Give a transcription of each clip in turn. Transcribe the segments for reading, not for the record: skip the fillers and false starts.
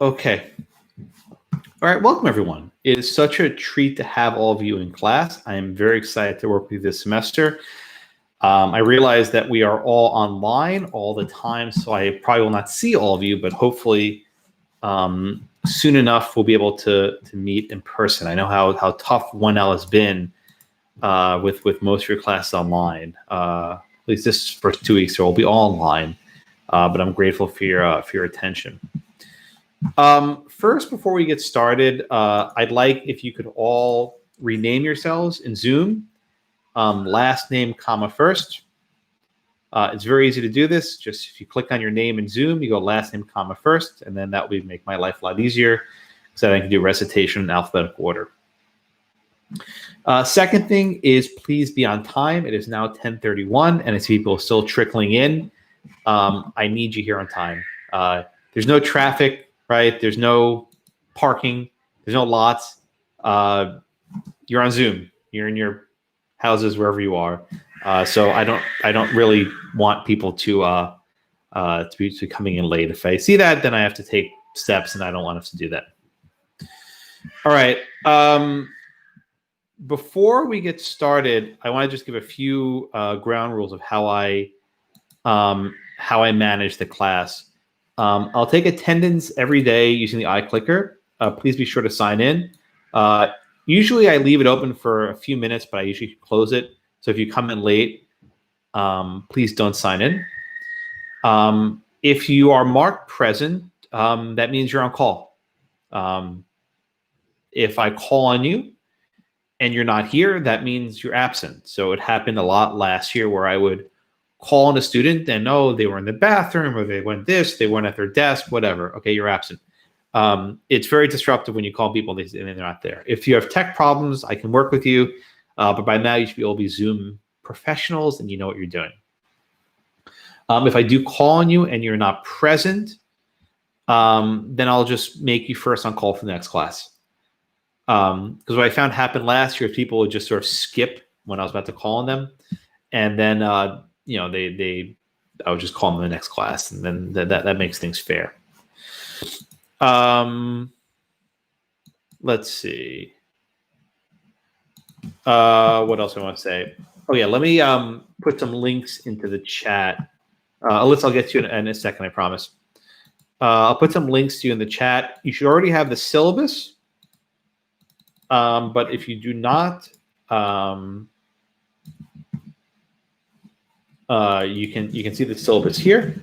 Okay. All right, welcome everyone. It is such a treat to have all of you in class. I am very excited to work with you this semester. I realize that we are all online all the time, so I probably will not see all of you, but hopefully soon enough we'll be able to meet in person. I know how tough 1L has been with most of your classes online. At least this first 2 weeks, so we'll be all online. But I'm grateful for your attention. First, before we get started, I'd like if you could all rename yourselves in Zoom. Last name, comma, first. It's very easy to do this. Just if you click on your name in Zoom, you go last name, comma, first, and then that would make my life a lot easier so that I can do recitation in alphabetical order. Second thing is please be on time. It is now 10:31, and I see people still trickling in. I need you here on time. There's no traffic. Right? There's no parking. There's no lots. You're on Zoom. You're in your houses wherever you are. So I don't really want people to be coming in late. If I see that, then I have to take steps, and I don't want us to do that. All right. Before we get started, I want to just give a few ground rules of how I manage the class. I'll take attendance every day using the iClicker. Please be sure to sign in. Usually I leave it open for a few minutes, but I usually close it. So if you come in late, please don't sign in. If you are marked present, that means you're on call. If I call on you and you're not here, that means you're absent. So it happened a lot last year where I would call on a student and they were in the bathroom or they weren't they weren't at their desk, whatever. Okay, you're absent. It's very disruptive when you call people and they're not there. If you have tech problems, I can work with you. But by now you should all be Zoom professionals and you know what you're doing. If I do call on you and you're not present, then I'll just make you first on call for the next class. Because what I found happened last year is people would just sort of skip when I was about to call on them. And then I would just call them the next class, and then that makes things fair. Let's see. What else I want to say? Oh yeah, let me put some links into the chat. Alyssa, I'll get to you in a second, I promise. I'll put some links to you in the chat. You should already have the syllabus, but if you do not, you can see the syllabus here.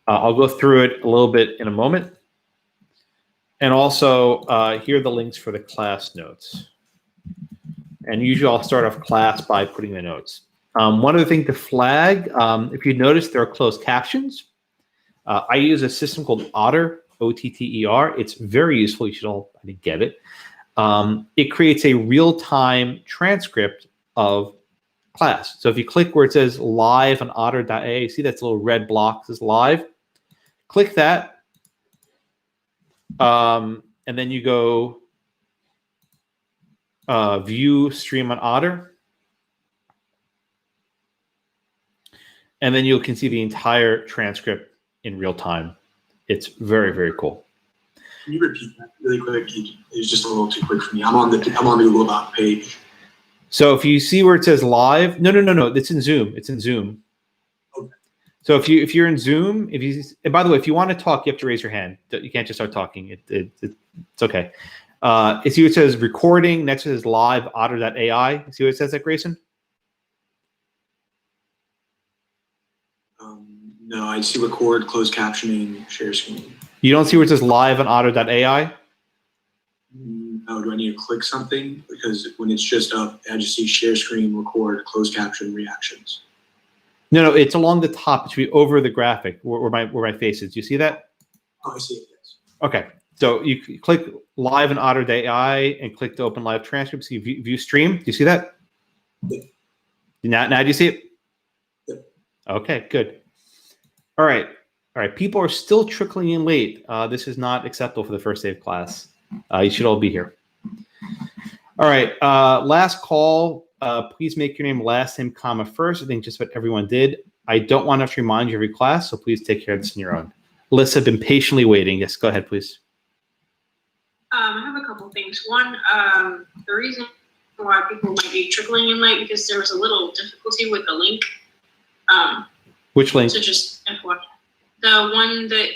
I'll go through it a little bit in a moment. And also, here are the links for the class notes. And usually I'll start off class by putting the notes. One other thing to flag, if you notice there are closed captions. I use a system called Otter, O-T-T-E-R. It's very useful. You should all, I think, get it. It creates a real-time transcript of class. So if you click where it says live on otter.a, see that's a little red block that says live. Click that. And then you go view stream on Otter. And then you can see the entire transcript in real time. It's very, very cool. Can you repeat that really quick? It's just a little too quick for me. I'm on the Google Doc page. So if you see where it says live, no, it's in Zoom. It's in Zoom. Okay. So if you're in Zoom, and by the way, if you want to talk, you have to raise your hand. You can't just start talking. It's okay. See what it says recording. Next it says live otter.ai. See what it says there, Grayson? No, I see record, closed captioning, share screen. You don't see where it says live on otter.ai? No, do I need to click something? Because when it's just up, I just see share screen, record, closed caption, reactions. No, it's along the top. It should be over the graphic where my face is. Do you see that? Oh, I see it, yes. Okay. So you click live on otter.ai and click to open live transcript. See view stream. Do you see that? Yeah. Now do you see it? Yeah. Okay, good. All right. People are still trickling in late. This is not acceptable for the first day of class. You should all be here. All right. Last call. Please make your name last name, comma, first. I think just what everyone did. I don't want to have to remind you every class, so please take care of this on your own. Lissa, been patiently waiting. Yes, go ahead, please. I have a couple things. One, the reason why people might be trickling in late because there was a little difficulty with the link. Which link? So just FYI. The one that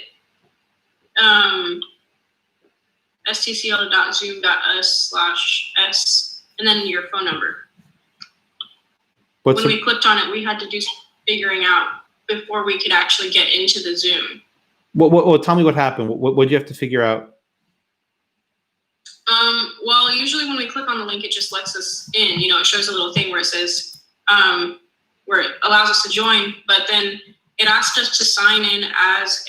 stcl.zoom.us/s and then your phone number. When we clicked on it, we had to do some figuring out before we could actually get into the Zoom. Well, tell me what happened. What did you have to figure out? Well, usually when we click on the link, it just lets us in. You know, it shows a little thing where it says, where it allows us to join, but then it asked us to sign in as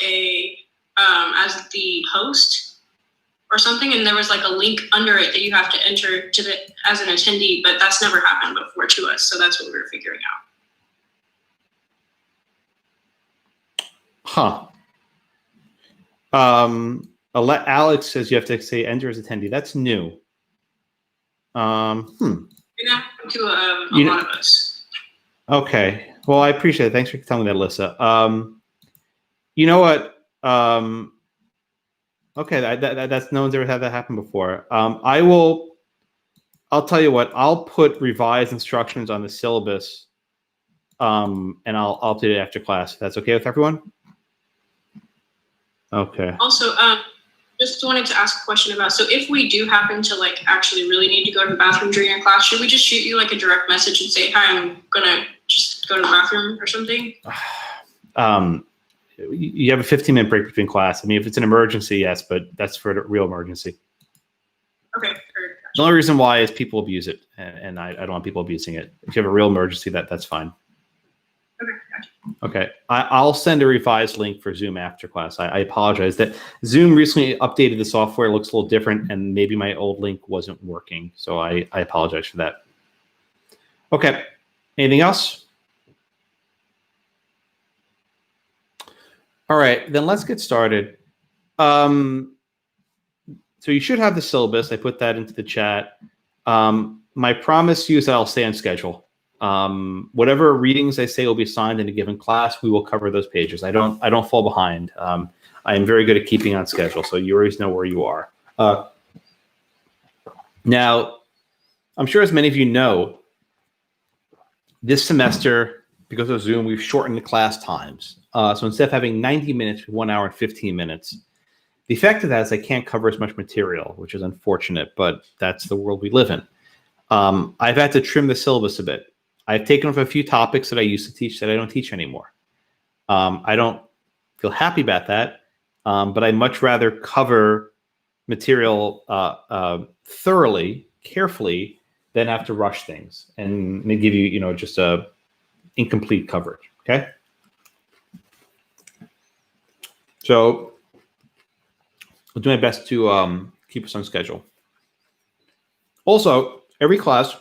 as the host or something, and there was like a link under it that you have to enter as an attendee, but that's never happened before to us, so that's what we were figuring out. Alex says you have to say enter as attendee. That's new. It happened to a lot of us. Okay. Well, I appreciate it. Thanks for telling me that, Alyssa. You know what? Okay, that's no one's ever had that happen before. I'll tell you what. I'll put revised instructions on the syllabus, and I'll update it after class. If that's okay with everyone? Okay. Also, just wanted to ask a question about, so if we do happen to like actually really need to go to the bathroom during a class, should we just shoot you like a direct message and say, hi, I'm gonna just go to the bathroom or something? You have a 15-minute break between class. I mean, if it's an emergency, yes, but that's for a real emergency. Okay. The only reason why is people abuse it, and I don't want people abusing it. If you have a real emergency, that's fine. Okay, gotcha. Okay, I'll send a revised link for Zoom after class. I apologize that Zoom recently updated the software. It looks a little different, and maybe my old link wasn't working. So I apologize for that. Okay, anything else? All right, then let's get started. So you should have the syllabus. I put that into the chat. My promise to you is that I'll stay on schedule. Whatever readings I say will be assigned in a given class, we will cover those pages. I don't fall behind. I am very good at keeping on schedule, so you always know where you are. Now, I'm sure as many of you know, this semester, because of Zoom, we've shortened the class times. So instead of having 90 minutes, 1 hour and 15 minutes. The effect of that is I can't cover as much material, which is unfortunate, but that's the world we live in. I've had to trim the syllabus a bit. I've taken off a few topics that I used to teach that I don't teach anymore. I don't feel happy about that, but I'd much rather cover material thoroughly, carefully, than have to rush things and give you, just a incomplete coverage. Okay. So I'll do my best to keep us on schedule. Also, every class,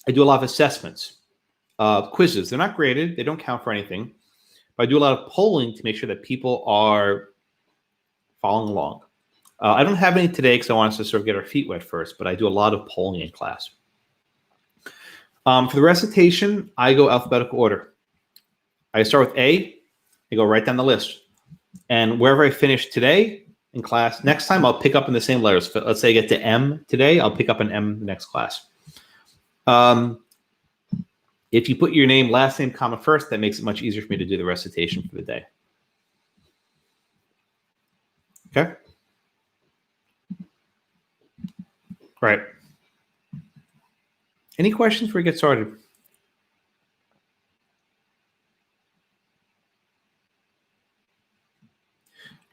I do a lot of assessments, quizzes. They're not graded. They don't count for anything. But I do a lot of polling to make sure that people are following along. I don't have any today because I want us to sort of get our feet wet first, but I do a lot of polling in class. For the recitation, I go alphabetical order. I start with A. I go right down the list. And wherever I finish today in class, next time I'll pick up in the same letters. Let's say I get to M today, I'll pick up an M the next class. If you put your name, last name, comma first, that makes it much easier for me to do the recitation for the day. Okay. All right. Any questions before we get started?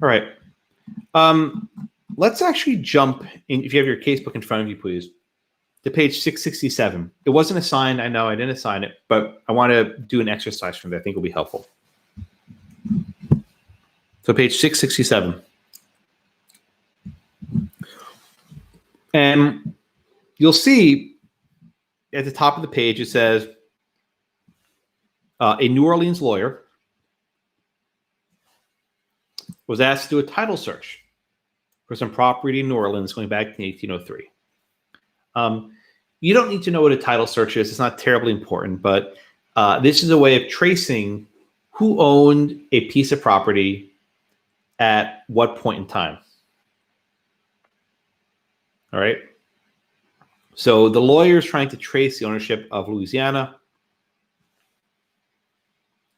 All right. Let's actually jump in. If you have your casebook in front of you, please, to page 667. It wasn't assigned. I know I didn't assign it, but I want to do an exercise from there. I think it'll be helpful. So page 667. And you'll see at the top of the page, it says, a New Orleans lawyer was asked to do a title search for some property in New Orleans going back to 1803. You don't need to know what a title search is. It's not terribly important, but this is a way of tracing who owned a piece of property at what point in time? All right. So the lawyer is trying to trace the ownership of Louisiana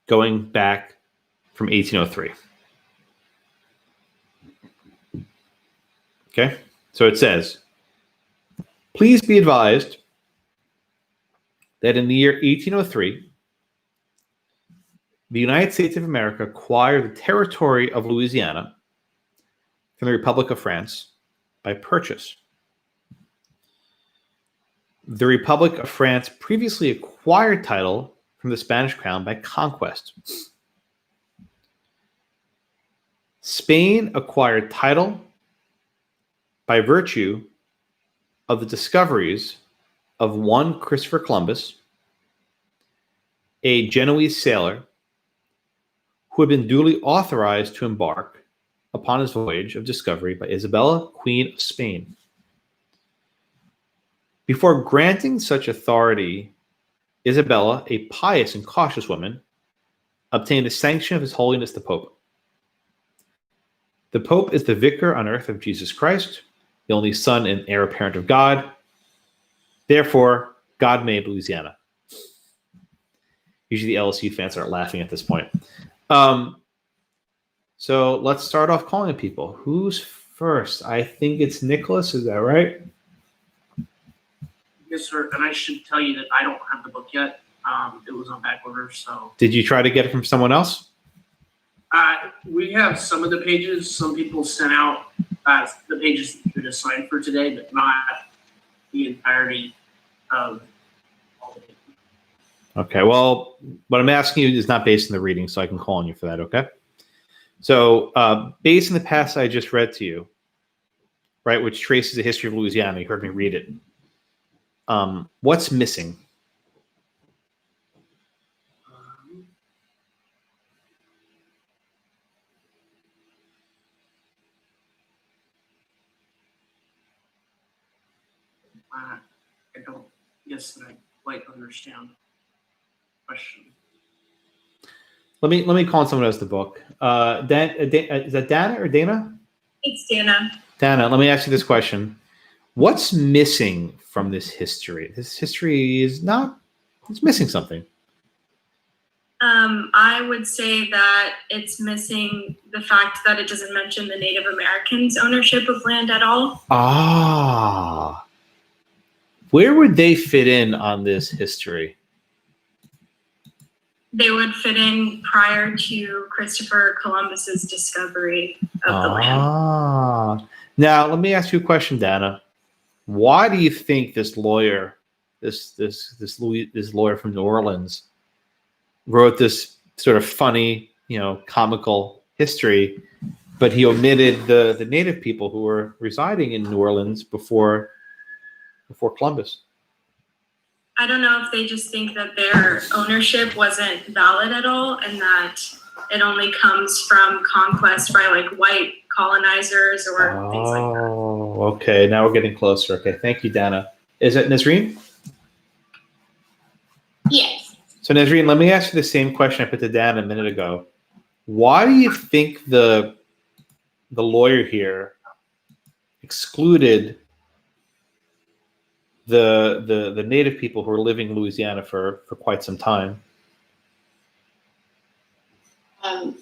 going back from 1803. Okay. So it says, please be advised that in the year 1803, the United States of America acquired the territory of Louisiana from the Republic of France by purchase. The Republic of France previously acquired title from the Spanish crown by conquest. Spain acquired title by virtue of the discoveries of one Christopher Columbus, a Genoese sailor who had been duly authorized to embark upon his voyage of discovery by Isabella, Queen of Spain. Before granting such authority, Isabella, a pious and cautious woman, obtained the sanction of His Holiness the Pope. The Pope is the vicar on earth of Jesus Christ, the only Son and heir apparent of God. Therefore, God made Louisiana. Usually the LSU fans start laughing at this point. So let's start off calling people. Who's first? I think it's Nicholas. Is that right? Yes, sir. And I should tell you that I don't have the book yet. It was on back order, so. Did you try to get it from someone else? We have some of the pages. Some people sent out the pages that you assigned for today, but not the entirety of all the pages. Okay, well, what I'm asking you is not based on the reading, so I can call on you for that, okay? So based on the passage I just read to you, right, which traces the history of Louisiana, you heard me read it. What's missing? I don't guess that I quite understand the question. Let me call on someone else the book. Is that Dana or Dana? It's Dana. Dana, let me ask you this question. What's missing from this history? This history is not, it's missing something. I would say that it's missing the fact that it doesn't mention the Native Americans' ownership of land at all. Ah. Where would they fit in on this history? They would fit in prior to Christopher Columbus's discovery of the land. Now, let me ask you a question, Dana. Why do you think this lawyer, this lawyer from New Orleans, wrote this sort of funny, comical history, but he omitted the native people who were residing in New Orleans before Columbus? I don't know if they just think that their ownership wasn't valid at all, and that it only comes from conquest by like white colonizers or things like that. Oh, okay. Now we're getting closer. Okay, thank you, Dana. Is it Nazreen? Yes. So Nazreen, let me ask you the same question I put to Dana a minute ago. Why do you think the lawyer here excluded the native people who were living in Louisiana for quite some time? I'm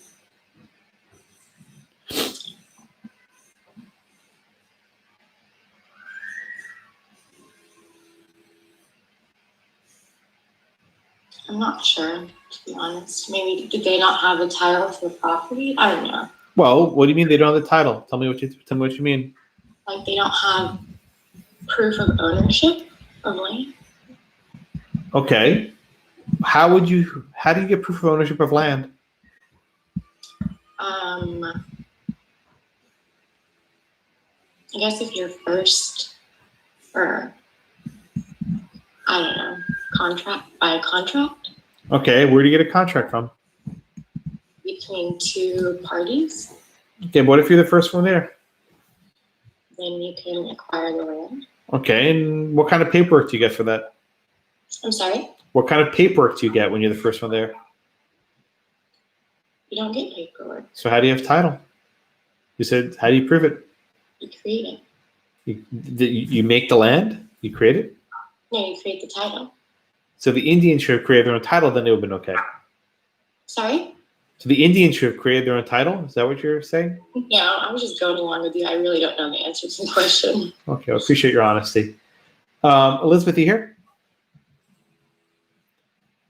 not sure, to be honest. Maybe did they not have a title to the property? I don't know. Well, what do you mean they don't have the title? Tell me what you mean. Like they don't have proof of ownership of land. Okay. How do you get proof of ownership of land? I guess if you're first, or I don't know, by a contract. Okay, where do you get a contract from? Between two parties. Okay, what if you're the first one there? Then you can acquire the land. Okay, and what kind of paperwork do you get for that? I'm sorry? What kind of paperwork do you get when you're the first one there? You don't get paperwork. So how do you have title? You said, how do you prove it? You create it. You make the land? You create it? No, you create the title. So the Indians should have created their own title, then it would have been okay. Sorry? So the Indians should have created their own title? Is that what you're saying? No, I was just going along with you. I really don't know the answer to the question. Okay, I appreciate your honesty. Elizabeth, you here?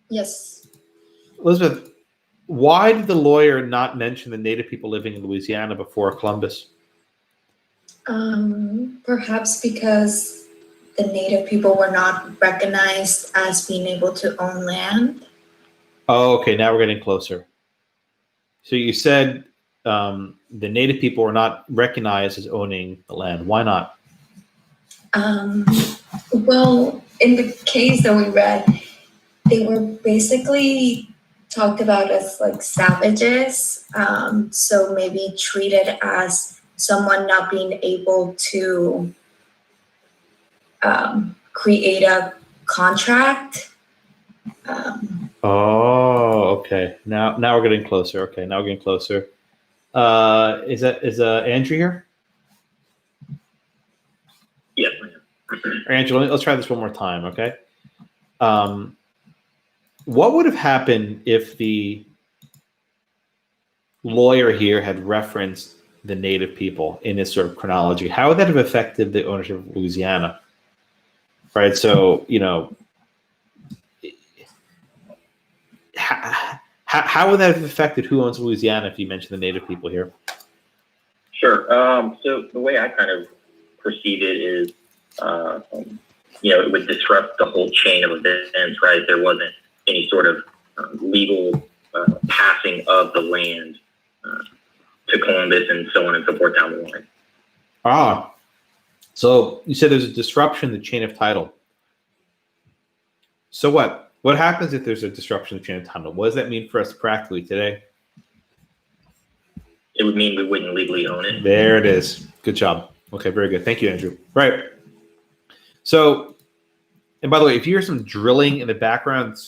Yes. Elizabeth, why did the lawyer not mention the native people living in Louisiana before Columbus? Perhaps because the native people were not recognized as being able to own land. Oh, okay, now we're getting closer. So you said the native people were not recognized as owning the land. Why not? Well, in the case that we read, they were basically talked about as like savages. So maybe treated as someone not being able to create a contract. Oh, okay. Now we're getting closer. Okay, now we're getting closer. Is Andrew here? Yes. Andrew, let's try this one more time, okay? What would have happened if the lawyer here had referenced the native people in his sort of chronology? How would that have affected the ownership of Louisiana? Right, so, how would that have affected who owns Louisiana if you mentioned the native people here? Sure. So the way I kind of perceive it is, it would disrupt the whole chain of events, right? There wasn't any sort of legal passing of the land to Columbus and so on and so forth down the line. Ah, so you said there's a disruption in the chain of title. So what? What happens if there's a disruption in the chain of title? What does that mean for us practically today? It would mean we wouldn't legally own it. There it is. Good job. Okay, very good. Thank you, Andrew. Right. So, and by the way, if you hear some drilling in the background,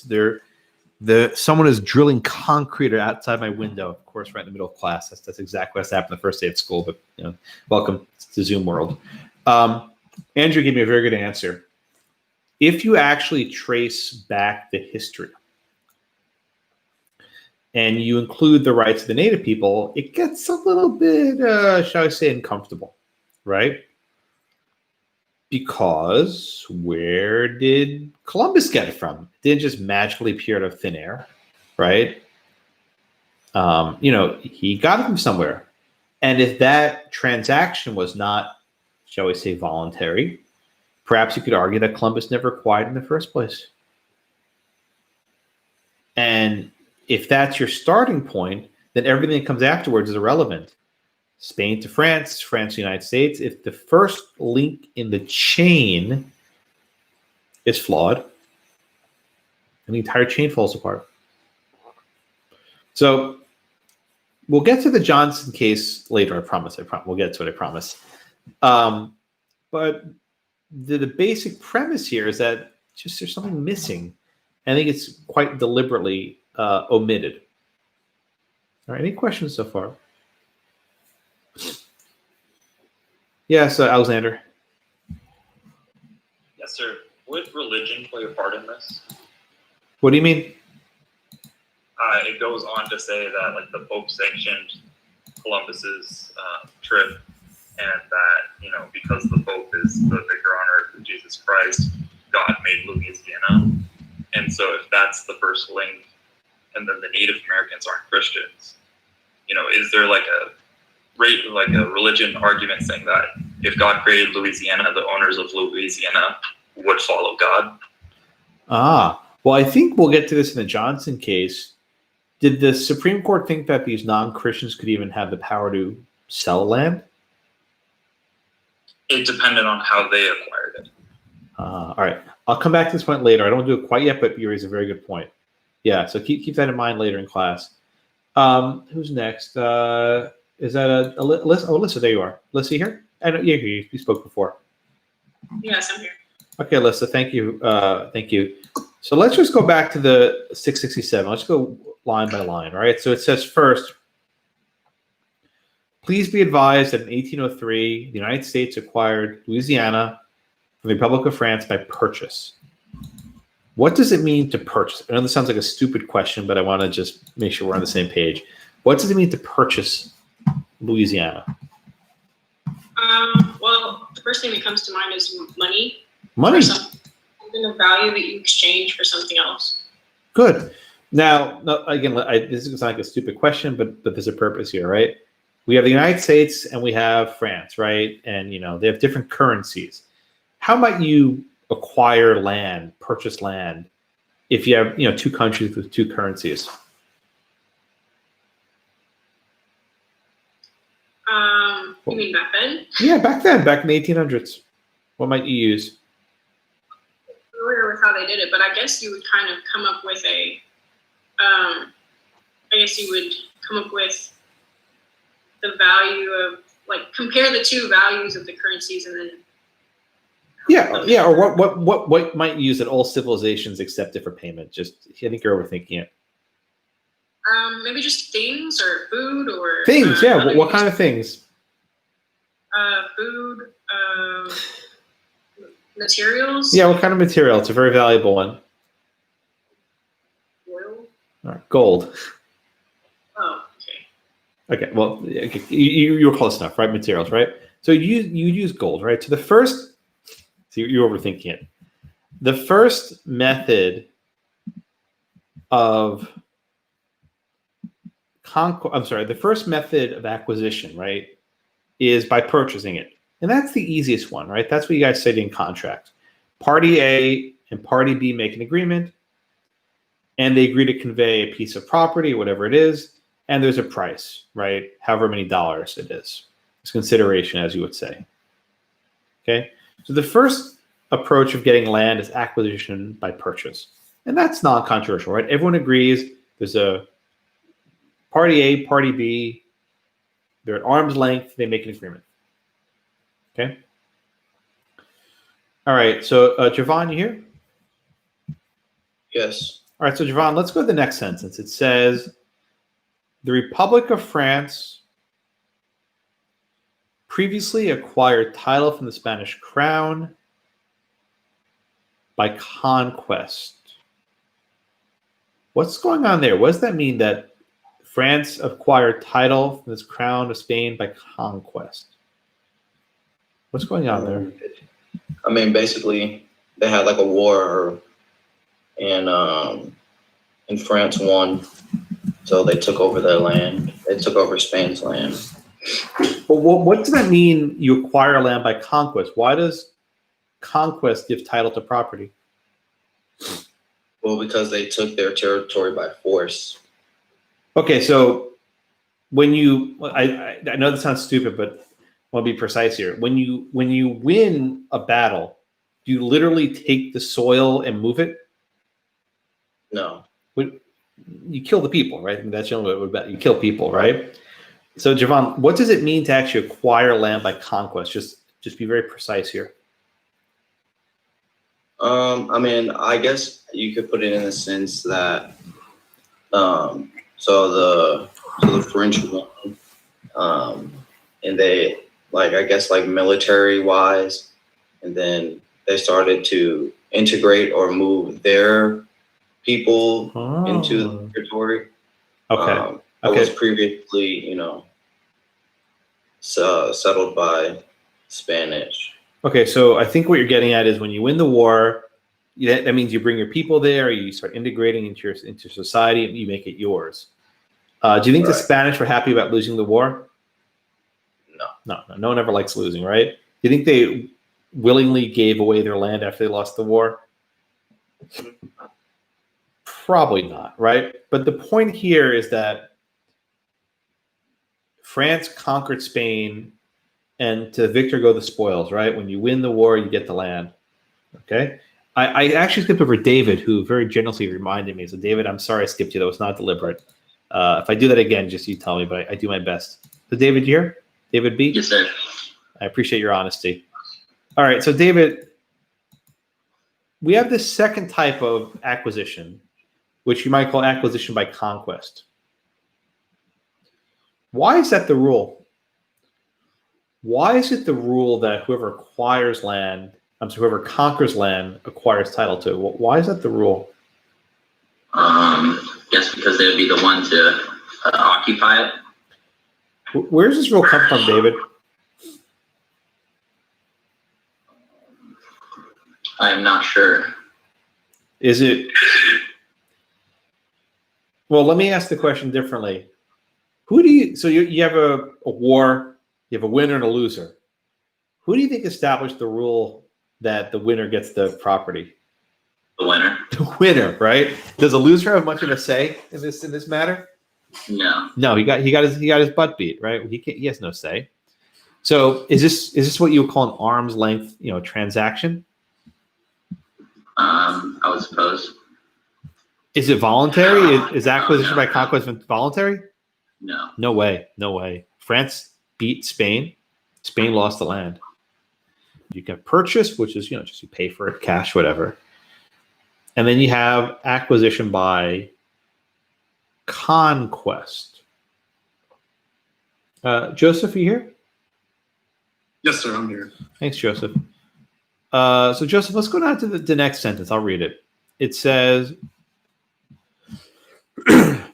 someone is drilling concrete outside my window. Of course, right in the middle of class. That's exactly what's happened the first day of school. But welcome to Zoom world. Andrew gave me a very good answer. If you actually trace back the history and you include the rights of the native people, it gets a little bit, shall I say, uncomfortable, right? Because where did Columbus get it from? It didn't just magically appear out of thin air, right? He got it from somewhere. And if that transaction was not, shall we say, voluntary, perhaps you could argue that Columbus never acquired in the first place. And if that's your starting point, then everything that comes afterwards is irrelevant. Spain to France, France to the United States. If the first link in the chain is flawed, and the entire chain falls apart. So we'll get to the Johnson case later, I promise. We'll get to it, I promise. But the basic premise here is that just there's something missing. I think it's quite deliberately omitted. All right, any questions so far? Yes, Alexander. Yes, sir. Would religion play a part in this? What do you mean? It goes on to say that the Pope sanctioned Columbus's trip, and that because the Pope is the bigger honor of Jesus Christ, God made Louisiana, and so if that's the first link, and then the Native Americans aren't Christians, is there a religion argument saying that if God created Louisiana, the owners of Louisiana would follow God? Well, I think we'll get to this in the Johnson case. Did the Supreme Court think that these non-Christians could even have the power to sell land? It depended on how they acquired it. All right. I'll come back to this point later. I don't do it quite yet, but you raise a very good point. Yeah, so keep that in mind later in class. Who's next? Is that Alyssa? Oh, Alyssa, there you are. Alyssa, here? I know you're here. You spoke before. Yes, I'm here. Okay, Alyssa, thank you. Thank you. So let's just go back to the 667. Let's go line by line, right? So it says first, please be advised that in 1803, the United States acquired Louisiana from the Republic of France by purchase. What does it mean to purchase? I know this sounds like a stupid question, but I want to just make sure we're on the same page. What does it mean to purchase Louisiana? Well, the first thing that comes to mind is money. Money. Or something of value that you exchange for something else. Good. Now, again, this is like a stupid question, but there's a purpose here, right? We have the United States and we have France, right? And, they have different currencies. How might you acquire land, purchase land, if you have, two countries with two currencies? You mean back then? Yeah, back then, back in the 1800s. What might you use? I'm familiar with how they did it, but I guess you would kind of come up with the value of, compare the two values of the currencies and then. Yeah. Or what might you use that all civilizations accept it for payment? Just, I think you're overthinking it. Maybe just things or food or things. Yeah. What kind of things? Food, materials. Yeah. What kind of material? It's a very valuable one. Oil. All right. Gold. Oh, okay. Okay. Well, okay. You were close enough, right? Materials, right? So you use gold, right? So you're overthinking it. The first method of the first method of acquisition, right, is by purchasing it. And that's the easiest one, right? That's what you guys studied in contract. Party A and Party B make an agreement, and they agree to convey a piece of property, whatever it is, and there's a price, right? However many dollars it is. It's consideration, as you would say. Okay? So the first approach of getting land is acquisition by purchase. And that's non-controversial, right? Everyone agrees there's a Party A, Party B, they're at arm's length, they make an agreement. Okay? All right, so Javon, you here? Yes. All right, so Javon, let's go to the next sentence. It says, the Republic of France previously acquired title from the Spanish crown by conquest. What's going on there? What does that mean that France acquired title from this crown of Spain by conquest? What's going on there? I mean, basically, they had like a war, and France won, so they took over their land. They took over Spain's land. But what does that mean? You acquire land by conquest. Why does conquest give title to property? Well, because they took their territory by force. Okay, so when you, I know this sounds stupid, but I want to be precise here. When you win a battle, do you literally take the soil and move it? No. You kill the people, right? I mean, that's the only way about you kill people, right? So, Javon, what does it mean to actually acquire land by conquest? Just be very precise here. I mean, I guess you could put it in the sense that, so the French won, and they, I guess, military wise, and then they started to integrate or move their people into the territory. Okay. That was previously, settled by Spanish. Okay, so I think what you're getting at is when you win the war, that means you bring your people there, you start integrating into society, and you make it yours. Do you think the Spanish were happy about losing the war? No. No one ever likes losing, right? Do you think they willingly gave away their land after they lost the war? Probably not, right? But the point here is that France conquered Spain, and to the victor go the spoils, right? When you win the war, you get the land. Okay? I actually skipped over David, who very generously reminded me. So, David, I'm sorry I skipped you. That was not deliberate. If I do that again, just you tell me, but I do my best. So, David, you here? David B? Yes, sir. I appreciate your honesty. All right. So, David, we have this second type of acquisition, which you might call acquisition by conquest. Why is that the rule? Why is it the rule that whoever acquires land, whoever conquers land acquires title to it? Why is that the rule? Yes, because they would be the one to occupy it. Where does this rule come from, David? I am not sure. Is it? Well, let me ask the question differently. Who do you? So you have a war. You have a winner and a loser. Who do you think established the rule that the winner gets the property? The winner. The winner, right? Does a loser have much of a say in this matter? No. No, he got his butt beat, right? He has no say. So is this what you would call an arm's length, transaction? I would suppose. Is it voluntary? Is acquisition by conquest voluntary? No. No way. France beat Spain. Spain lost the land. You can purchase, which is just you pay for it, cash, whatever. And then you have acquisition by conquest. Joseph, you here? Yes, sir, I'm here. Thanks, Joseph. So Joseph, let's go down to the next sentence. I'll read it. It says, it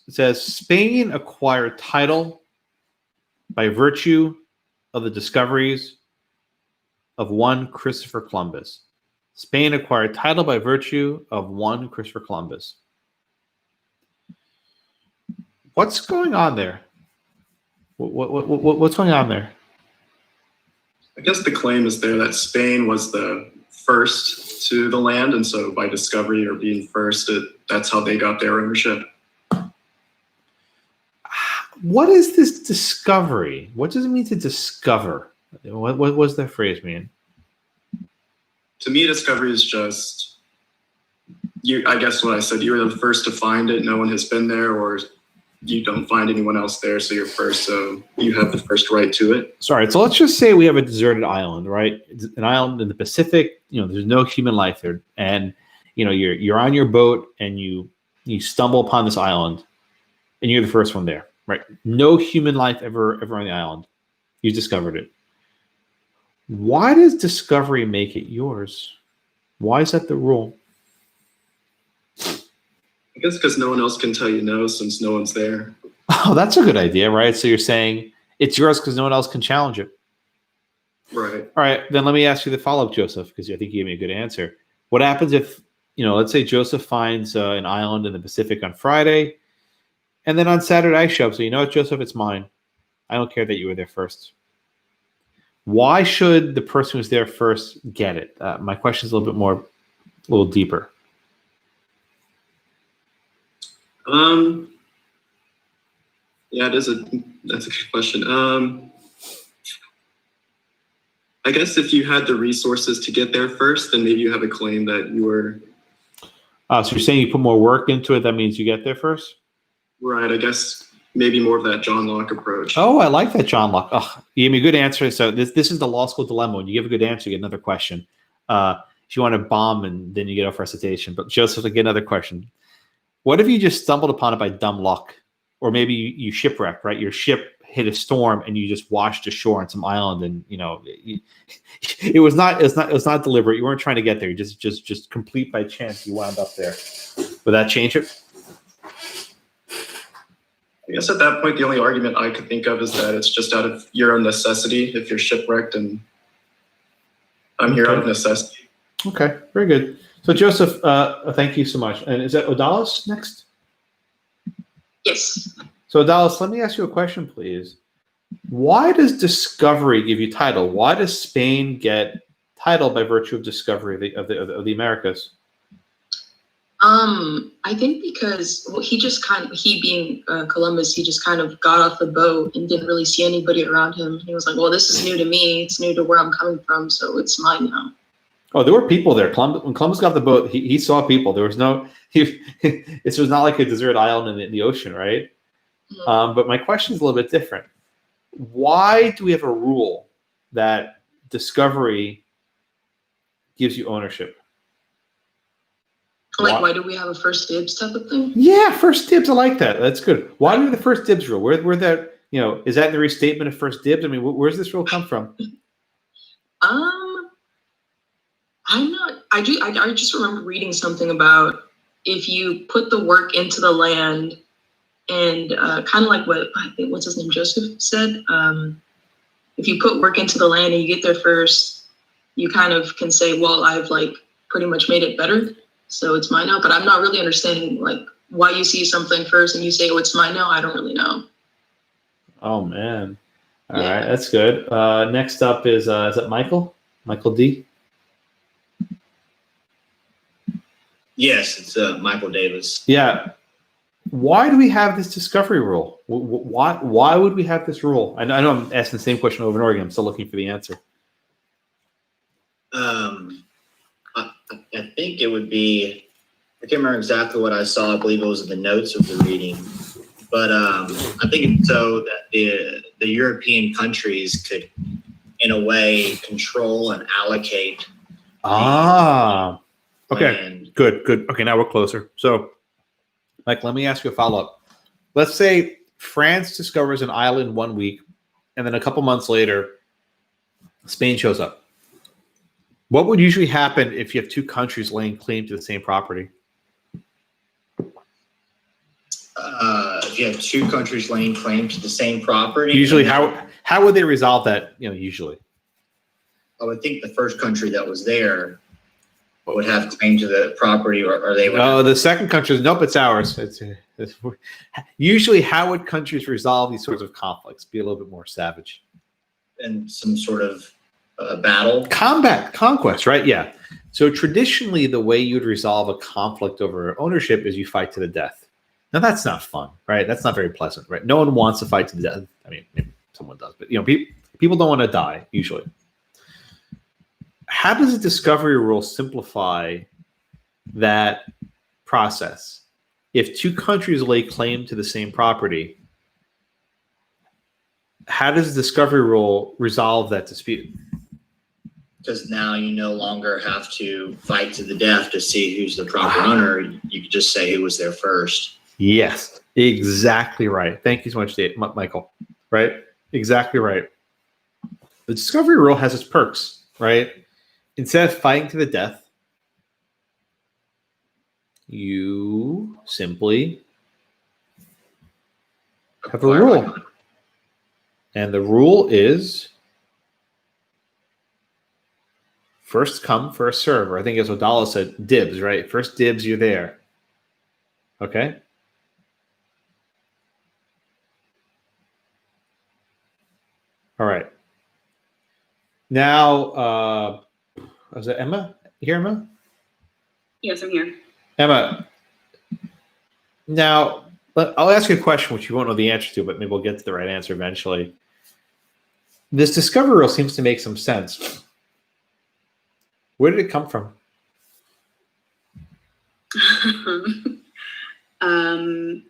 says Spain acquired title by virtue of the discoveries of one Christopher Columbus. Spain acquired title by virtue of one Christopher Columbus. What's going on there? What's going on there? I guess the claim is there that Spain was the first to the land, and so by discovery or being first, that's how they got their ownership. What is this discovery? What does it mean to discover? What does that phrase mean? To me, discovery is just I guess what I said, you were the first to find it, no one has been there, or you don't find anyone else there, so you're first, so you have the first right to it. Sorry, so let's just say we have a deserted island, right? It's an island in the Pacific, there's no human life there, and you're on your boat and you stumble upon this island and you're the first one there, right? No human life ever on the island. You discovered it. Why does discovery make it yours? Why is that the rule? I guess because no one else can tell you no, since no one's there. Oh, that's a good idea, right? So you're saying it's yours because no one else can challenge it. Right. All right, then let me ask you the follow-up, Joseph, because I think you gave me a good answer. What happens if, let's say Joseph finds an island in the Pacific on Friday, and then on Saturday I show up. So you know what, Joseph, it's mine. I don't care that you were there first. Why should the person who's there first get it? My question is a little deeper. Yeah, that's a good question. I guess if you had the resources to get there first, then maybe you have a claim that you were. So you're saying you put more work into it, that means you get there first? Right, I guess maybe more of that John Locke approach. Oh, I like that, John Locke. Oh, you gave me a good answer. So this is the law school dilemma. When you give a good answer, you get another question. If you want to bomb and then you get off recitation. But Joseph, I get another question. What if you just stumbled upon it by dumb luck? Or maybe you shipwrecked, right? Your ship hit a storm and you just washed ashore on some island, and it was not deliberate. You weren't trying to get there. You just complete by chance you wound up there. Would that change it? I guess at that point, the only argument I could think of is that it's just out of your own necessity if you're shipwrecked, and I'm here out of necessity. Okay, very good. So Joseph, thank you so much. And is that Odalis next? Yes. So Odalis, let me ask you a question, please. Why does discovery give you title? Why does Spain get title by virtue of discovery of the Americas? I think because he being Columbus, he just kind of got off the boat and didn't really see anybody around him. He was like, well, this is new to me. It's new to where I'm coming from, so it's mine now. Oh, there were people there. When Columbus got off the boat, he saw people. There was this was not like a desert island in the ocean, right? Mm-hmm. But my question is a little bit different. Why do we have a rule that discovery gives you ownership? Like, why do we have a first dibs type of thing? Yeah, first dibs. I like that. That's good. Why do we have the first dibs rule? Where that, is that in the restatement of first dibs? I mean, where's this rule come from? I'm not. I just remember reading something about if you put the work into the land, and kind of like what I think what's his name Joseph said. If you put work into the land and you get there first, you kind of can say, well, I've like pretty much made it better, so it's mine now. But I'm not really understanding like why you see something first and you say, oh, it's mine now. I don't really know. Oh man. All right, that's good. Next up is that Michael? Michael D? Yes, it's Michael Davis. Yeah. Why do we have this discovery rule? Why would we have this rule? I know I'm asking the same question over and over again. I'm still looking for the answer. I think it would be, I can't remember exactly what I saw. I believe it was in the notes of the reading. But I think it's so that the European countries could, in a way, control and allocate. Okay. Land. Good. Okay, now we're closer. So, Mike, let me ask you a follow-up. Let's say France discovers an island 1 week, and then a couple months later, Spain shows up. What would usually happen if you have two countries laying claim to the same property? If you have two countries laying claim to the same property. Usually, how would they resolve that? Usually. I would think the first country that was there would have claim to the property, or they would. Oh, the second country is nope, it's ours. It's usually how would countries resolve these sorts of conflicts? Be a little bit more savage. And some sort of battle, combat, conquest, right? Yeah. So traditionally, the way you'd resolve a conflict over ownership is you fight to the death. Now that's not fun, right? That's not very pleasant, right? No one wants to fight to the death. I mean, maybe someone does, but people don't want to die usually. How does a discovery rule simplify that process? If two countries lay claim to the same property, how does the discovery rule resolve that dispute? Because now you no longer have to fight to the death to see who's the proper owner. You could just say who was there first. Yes, exactly right. Thank you so much, Michael. Right? Exactly right. The discovery rule has its perks, right? Instead of fighting to the death, you simply have a rule. And the rule is first come, first serve. Or I think as Odala said, dibs, right? First dibs, you're there. Okay? All right. Now, is it Emma? You here, Emma? Yes, I'm here. Emma, now, I'll ask you a question which you won't know the answer to, but maybe we'll get to the right answer eventually. This discovery rule seems to make some sense. Where did it come from? I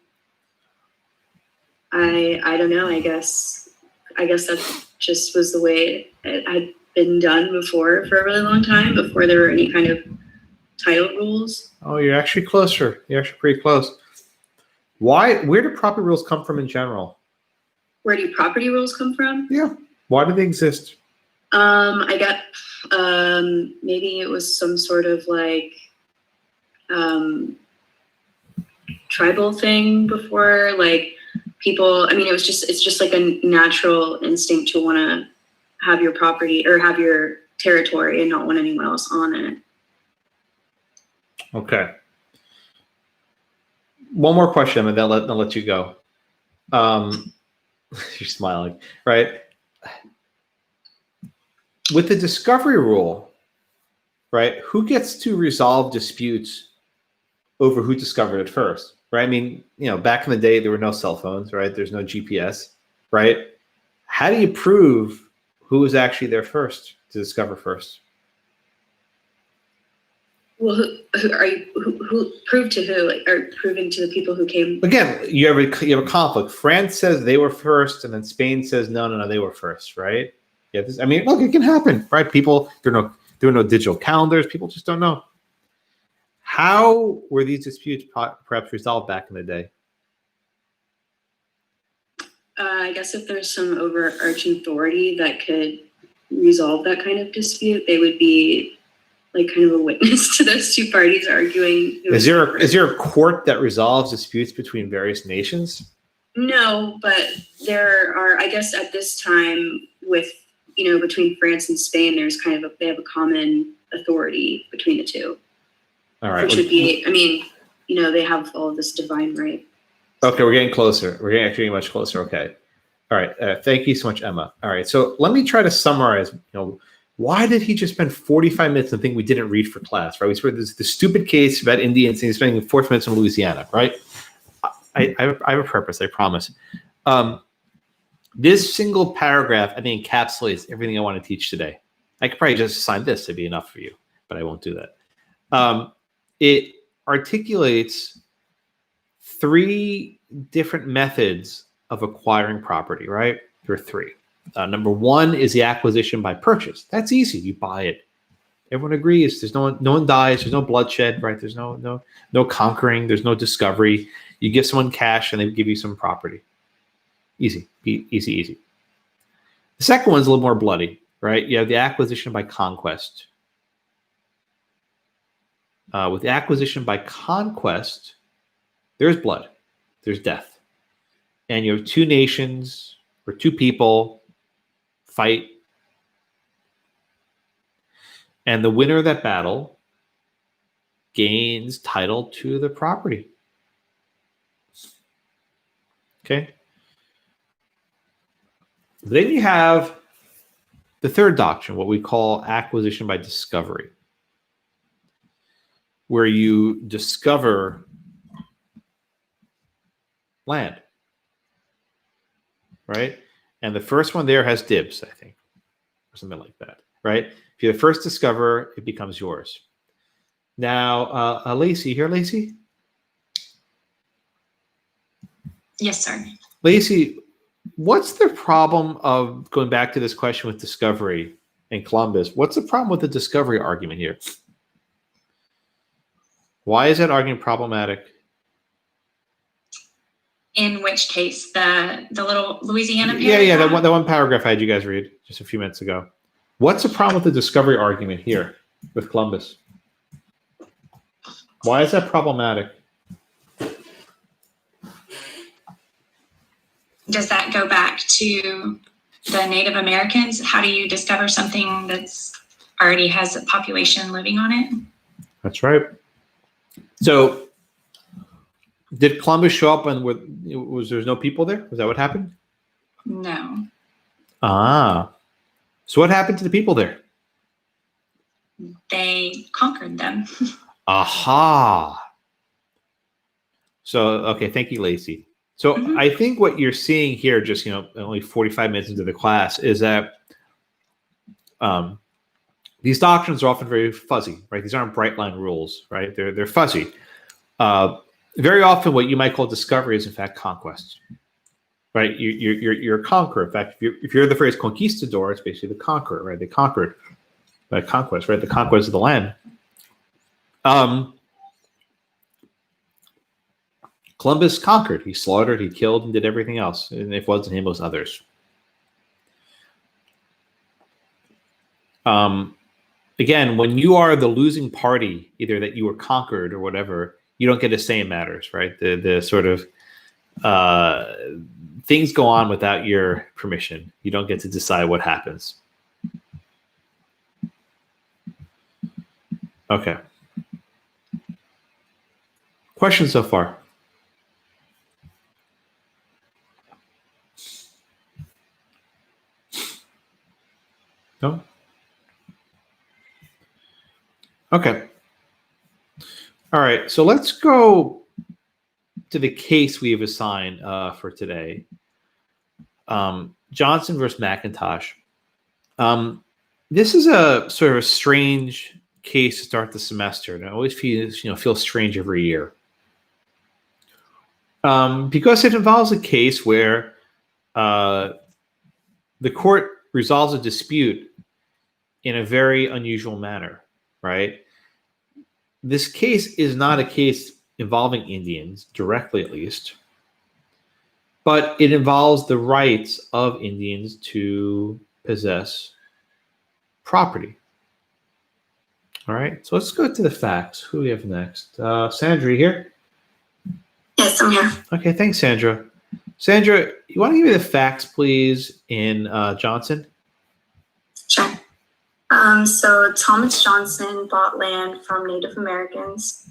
don't know. I guess that just was the way it had been done before for a really long time, before there were any kind of title rules. Oh, you're actually closer. You're actually pretty close. Where do property rules come from in general? Where do property rules come from? Yeah. Why do they exist? I got maybe it was some sort of like tribal thing before, like people, I mean, it's just like a natural instinct to want to have your property or have your territory and not want anyone else on it. Okay. One more question, and then I'll let you go. You're smiling, right? With the discovery rule, right, who gets to resolve disputes over who discovered it first, right? I mean, back in the day, there were no cell phones, right? There's no GPS, right? How do you prove who was actually there first to discover first? Well, who proved to who, like, or proving to the people who came? Again, you have a conflict. France says they were first, and then Spain says no, they were first, right? Yeah, I mean, look, it can happen, right? People, There were no digital calendars. People just don't know. How were these disputes perhaps resolved back in the day? I guess if there's some overarching authority that could resolve that kind of dispute, they would be like kind of a witness to those two parties arguing. Is there a court that resolves disputes between various nations? No, but there are, I guess at this time with, between France and Spain, there's kind of they have a common authority between the two. All right. Which would be, they have all of this divine right. Okay, we're getting closer. We're getting much closer. Okay. All right. Thank you so much, Emma. All right. So let me try to summarize, why did he just spend 45 minutes on a thing we didn't read for class, right? We swear this the stupid case about Indians and he's spending 4 minutes in Louisiana, right? I have a purpose, I promise. This single paragraph, I think, encapsulates everything I want to teach today. I could probably just assign this to be enough for you, but I won't do that. It articulates 3 different methods of acquiring property, right? There are 3. Number 1 is the acquisition by purchase. That's easy. You buy it. Everyone agrees. There's no one dies. There's no bloodshed, right? There's no conquering. There's no discovery. You give someone cash and they give you some property. Easy. The second one's a little more bloody, right? You have the acquisition by conquest. With the acquisition by conquest, there's blood. There's death. And you have 2 nations or 2 people fight, and the winner of that battle gains title to the property. Okay. Then you have the third doctrine, what we call acquisition by discovery, where you discover land, right? And the first one there has dibs, I think, or something like that, right? If you're the first discoverer, it becomes yours. Now, Lacey, here, Lacey? Yes, sir. Lacey, what's the problem of going back to this question with discovery in Columbus? What's the problem with the discovery argument here? Why is that argument problematic? In which case, the little Louisiana paragraph? Yeah, that one paragraph I had you guys read just a few minutes ago. What's the problem with the discovery argument here with Columbus? Why is that problematic? Does that go back to the Native Americans? How do you discover something that's already has a population living on it? That's right. So, did Columbus show up and was there no people there? Was that what happened? No. So what happened to the people there? They conquered them. Aha. So, okay, thank you, Lacey. So I think what you're seeing here, just, only 45 minutes into the class, is that these doctrines are often very fuzzy, right? These aren't bright line rules, right? They're fuzzy. Very often, what you might call discovery is in fact conquest, right? You're a conqueror. In fact, if you're the phrase conquistador, it's basically the conqueror, right? They conquered by conquest, right? The conquest of the land. Columbus conquered. He slaughtered, he killed, and did everything else. And if it wasn't him, it was others. Again, when you are the losing party, either that you were conquered or whatever, you don't get a say in matters, right? The sort of things go on without your permission. You don't get to decide what happens. Okay. Questions so far? No? Okay. All right. So let's go to the case we have assigned for today. Johnson versus McIntosh. This is a sort of a strange case to start the semester, and it always feels strange every year. Because it involves a case where the court resolves a dispute in a very unusual manner, right? This case is not a case involving Indians, directly at least, but it involves the rights of Indians to possess property. All right, so let's go to the facts. Who do we have next? Sandra, you here? Yes, I'm here. Okay, thanks, Sandra. Sandra, you want to give me the facts, please, in Johnson? Sure. So Thomas Johnson bought land from Native Americans,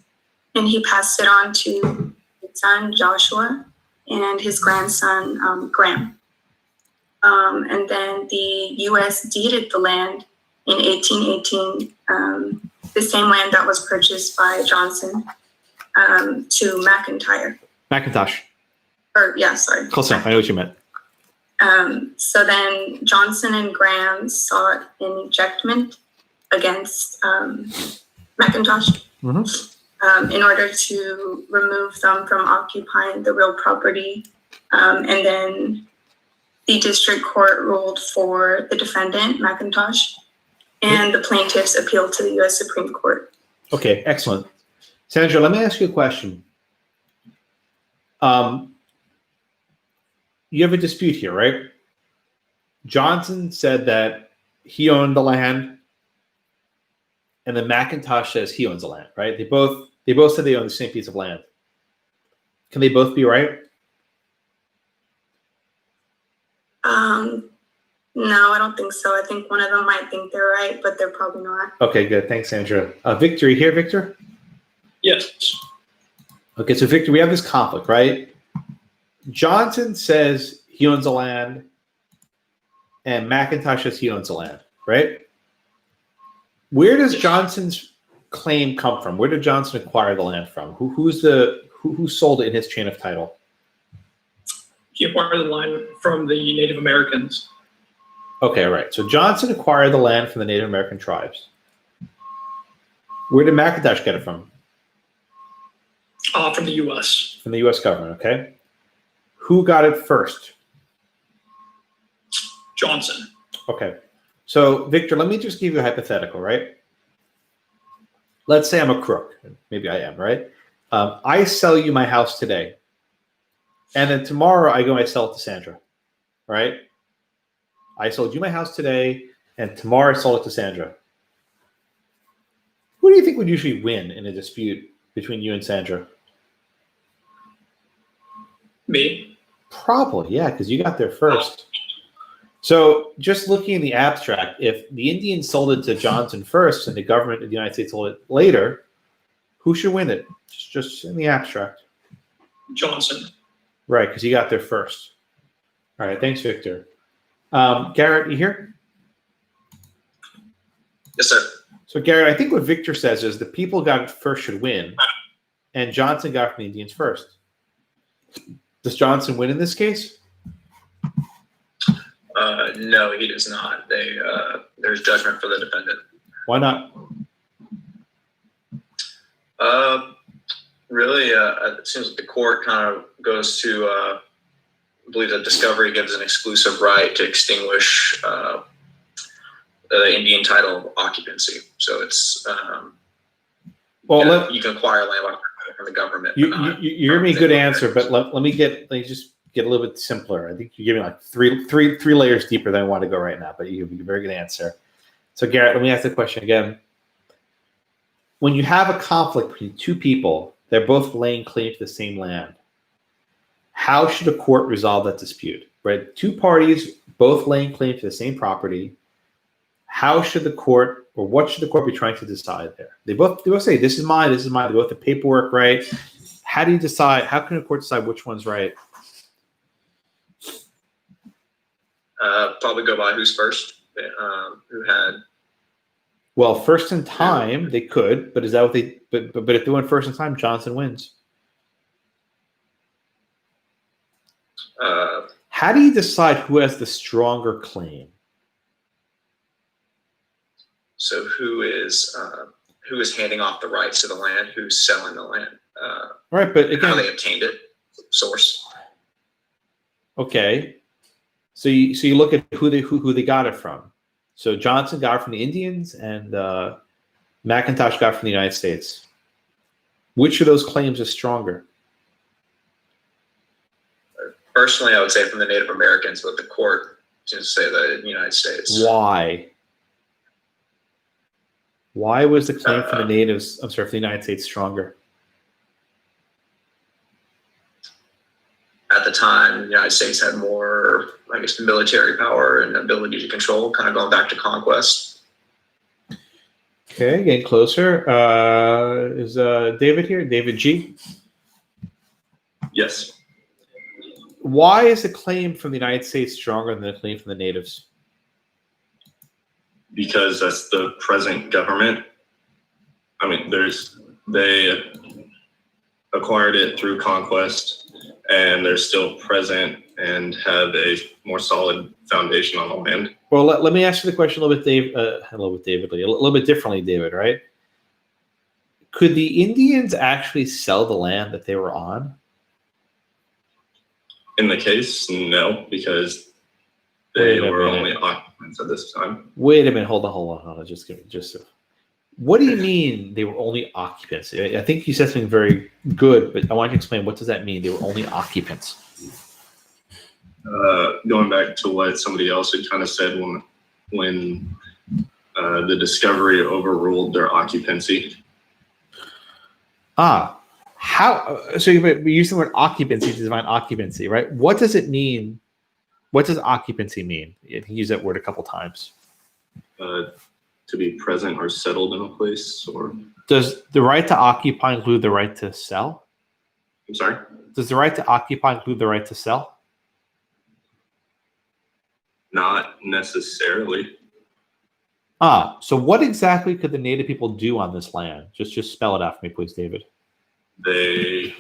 and he passed it on to his son Joshua and his grandson Graham. And then the U.S. deeded the land in 1818, the same land that was purchased by Johnson to McIntosh. Sorry. Close enough. I know what you meant. So then Johnson and Graham sought an ejectment against McIntosh in order to remove them from occupying the real property. And then the district court ruled for the defendant, McIntosh, and the plaintiffs appealed to the U.S. Supreme Court. Okay, excellent. Sandra, let me ask you a question. You have a dispute here, right? Johnson said that he owned the land, and then McIntosh says he owns the land, right? They both said they own the same piece of land. Can they both be right? No, I don't think so. I think one of them might think they're right, but they're probably not. Okay, good. Thanks, Sandra. Victor, you here, Victor? Yes. Okay, so Victor, we have this conflict, right? Johnson says he owns the land, and McIntosh says he owns the land, right? Where does Johnson's claim come from? Where did Johnson acquire the land from? Who sold it in his chain of title? He acquired the land from the Native Americans. Okay, all right. So Johnson acquired the land from the Native American tribes. Where did McIntosh get it from? From the U.S. From the U.S. government, okay? Who got it first? Johnson. Okay. So, Victor, let me just give you a hypothetical, right? Let's say I'm a crook. Maybe I am, right? I sell you my house today. And then tomorrow I go and I sell it to Sandra, right? I sold you my house today, and tomorrow I sold it to Sandra. Who do you think would usually win in a dispute between you and Sandra? Me. Probably, yeah, because you got there first. So just looking in the abstract, if the Indians sold it to Johnson first and the government of the United States sold it later, who should win it? Just in the abstract. Johnson. Right, because you got there first. All right, thanks, Victor. Garrett, you here? Yes, sir. So, Garrett, I think what Victor says is the people got it first should win, and Johnson got it from the Indians first. Does Johnson win in this case? No, he does not. There's judgment for the defendant. Why not? Really, it seems like the court kind of goes to, I believe that discovery gives an exclusive right to extinguish the Indian title of occupancy. So it's, you can acquire land from the government. You gave me a good answer, but let me just get a little bit simpler. I think you're giving like three layers deeper than I want to go right now, but you give a very good answer. So Garrett, let me ask the question again. When you have a conflict between two people, they're both laying claim to the same land, how should a court resolve that dispute? Right? Two parties both laying claim to the same property. How should the court, or what should the court be trying to decide there? They both say, this is mine, this is mine. They both have paperwork, right? How do you decide? How can a court decide which one's right? Probably go by who's first. Who had? Well, first in time they could, but is that what they? But if they went first in time, Johnson wins. How do you decide who has the stronger claim? So who is handing off the rights to the land? Who's selling the land? Right, but again, how they obtained it, source. Okay, so you look at who they got it from. So Johnson got it from the Indians, and McIntosh got it from the United States. Which of those claims is stronger? Personally, I would say from the Native Americans, but the court seems to say the United States. Why? Why was the claim from the natives, I'm sorry, for the United States stronger? At the time, the United States had more, I guess, military power and ability to control, kind of going back to conquest. Okay, getting closer. Is David here? David G? Yes. Why is the claim from the United States stronger than the claim from the natives? Because that's the present government. I mean, they acquired it through conquest, and they're still present and have a more solid foundation on the land. Well, let me ask you the question a little bit differently, David, right? Could the Indians actually sell the land that they were on? In the case, no, because they were only occupants at this time. Wait a minute, hold on. Just what do you mean they were only occupants? I think you said something very good, but I want you to explain, what does that mean? They were only occupants. Going back to what somebody else had kind of said when the discovery overruled their occupancy. How? So you're using the word occupancy to define occupancy, right? What does it mean? What does occupancy mean? You use that word a couple times. To be present or settled in a place, or does the right to occupy include the right to sell? I'm sorry? Does the right to occupy include the right to sell? Not necessarily. So what exactly could the native people do on this land? Just spell it out for me, please, David. They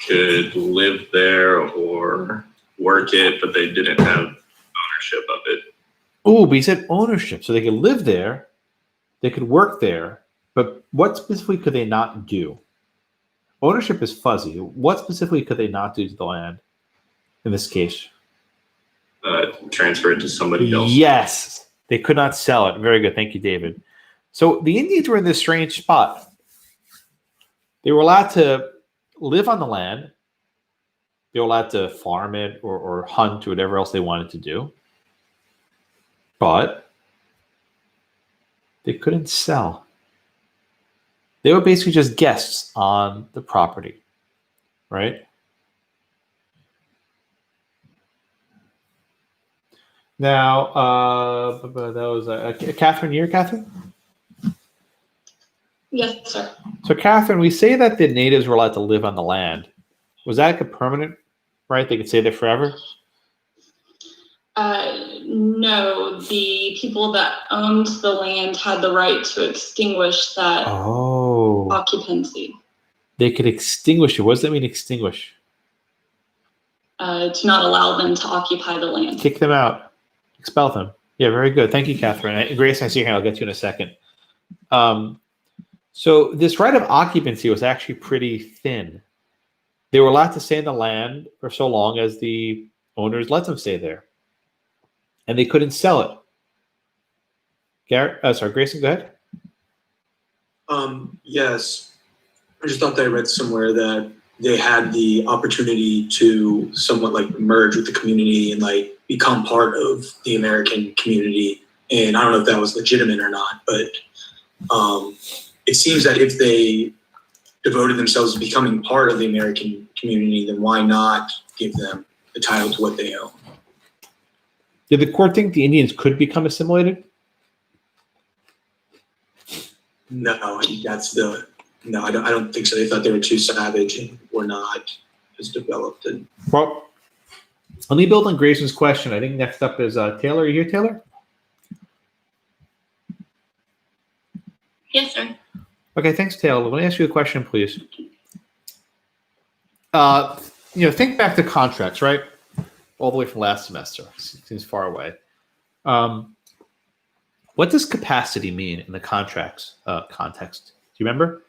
could live there or work it, but they didn't have ownership of it. Oh, but you said ownership. So they could live there, they could work there, but what specifically could they not do? Ownership is fuzzy. What specifically could they not do to the land in this case? Transfer it to somebody else. Yes, they could not sell it. Very good. Thank you, David. So the Indians were in this strange spot. They were allowed to live on the land. They were allowed to farm it or hunt or whatever else they wanted to do. But they couldn't sell. They were basically just guests on the property, right? Now, that was Catherine. You're Catherine? Yes, sir. So, Catherine, we say that the natives were allowed to live on the land. Was that like a permanent right? They could stay there forever? No, the people that owned the land had the right to extinguish that occupancy. They could extinguish it. What does that mean, extinguish? To not allow them to occupy the land. Kick them out. Expel them. Yeah, very good. Thank you, Catherine. Grace, I see your hand. I'll get to you in a second. So this right of occupancy was actually pretty thin. They were allowed to stay in the land for so long as the owners let them stay there. And they couldn't sell it. Grayson, go ahead. Yes. I just thought that I read somewhere that they had the opportunity to somewhat like merge with the community and like become part of the American community. And I don't know if that was legitimate or not, but it seems that if they devoted themselves to becoming part of the American community, then why not give them the title to what they own? Did the court think the Indians could become assimilated? No, I don't think so. They thought they were too savage and were not as developed. Well, let me build on Grayson's question. I think next up is Taylor. Are you here, Taylor? Yes, sir. Okay, thanks, Taylor. Let me ask you a question, please. Think back to contracts, right? All the way from last semester. Seems far away. What does capacity mean in the contracts context? Do you remember?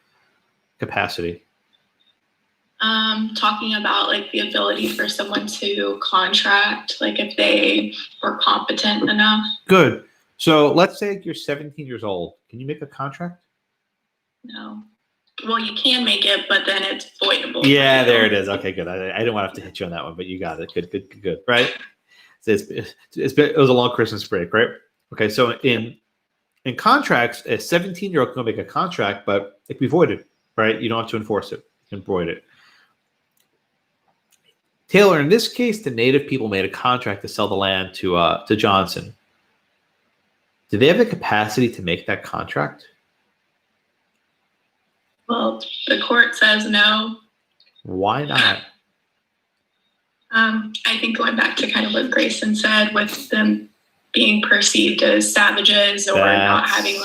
Capacity. Talking about like the ability for someone to contract, like if they were competent enough. Good. So let's say you're 17 years old. Can you make a contract? No. Well, you can make it, but then it's voidable. Yeah, there it is. Okay, good. I didn't want to have to hit you on that one, but you got it. Good. Right? So it was a long Christmas break, right? Okay, so in contracts, a 17-year-old can make a contract, but it can be voided, right? You don't have to enforce it. You can void it. Taylor, in this case, the native people made a contract to sell the land to Johnson. Do they have the capacity to make that contract? Well, the court says no. Why not? I think going back to kind of what Grayson said, with them being perceived as savages or not having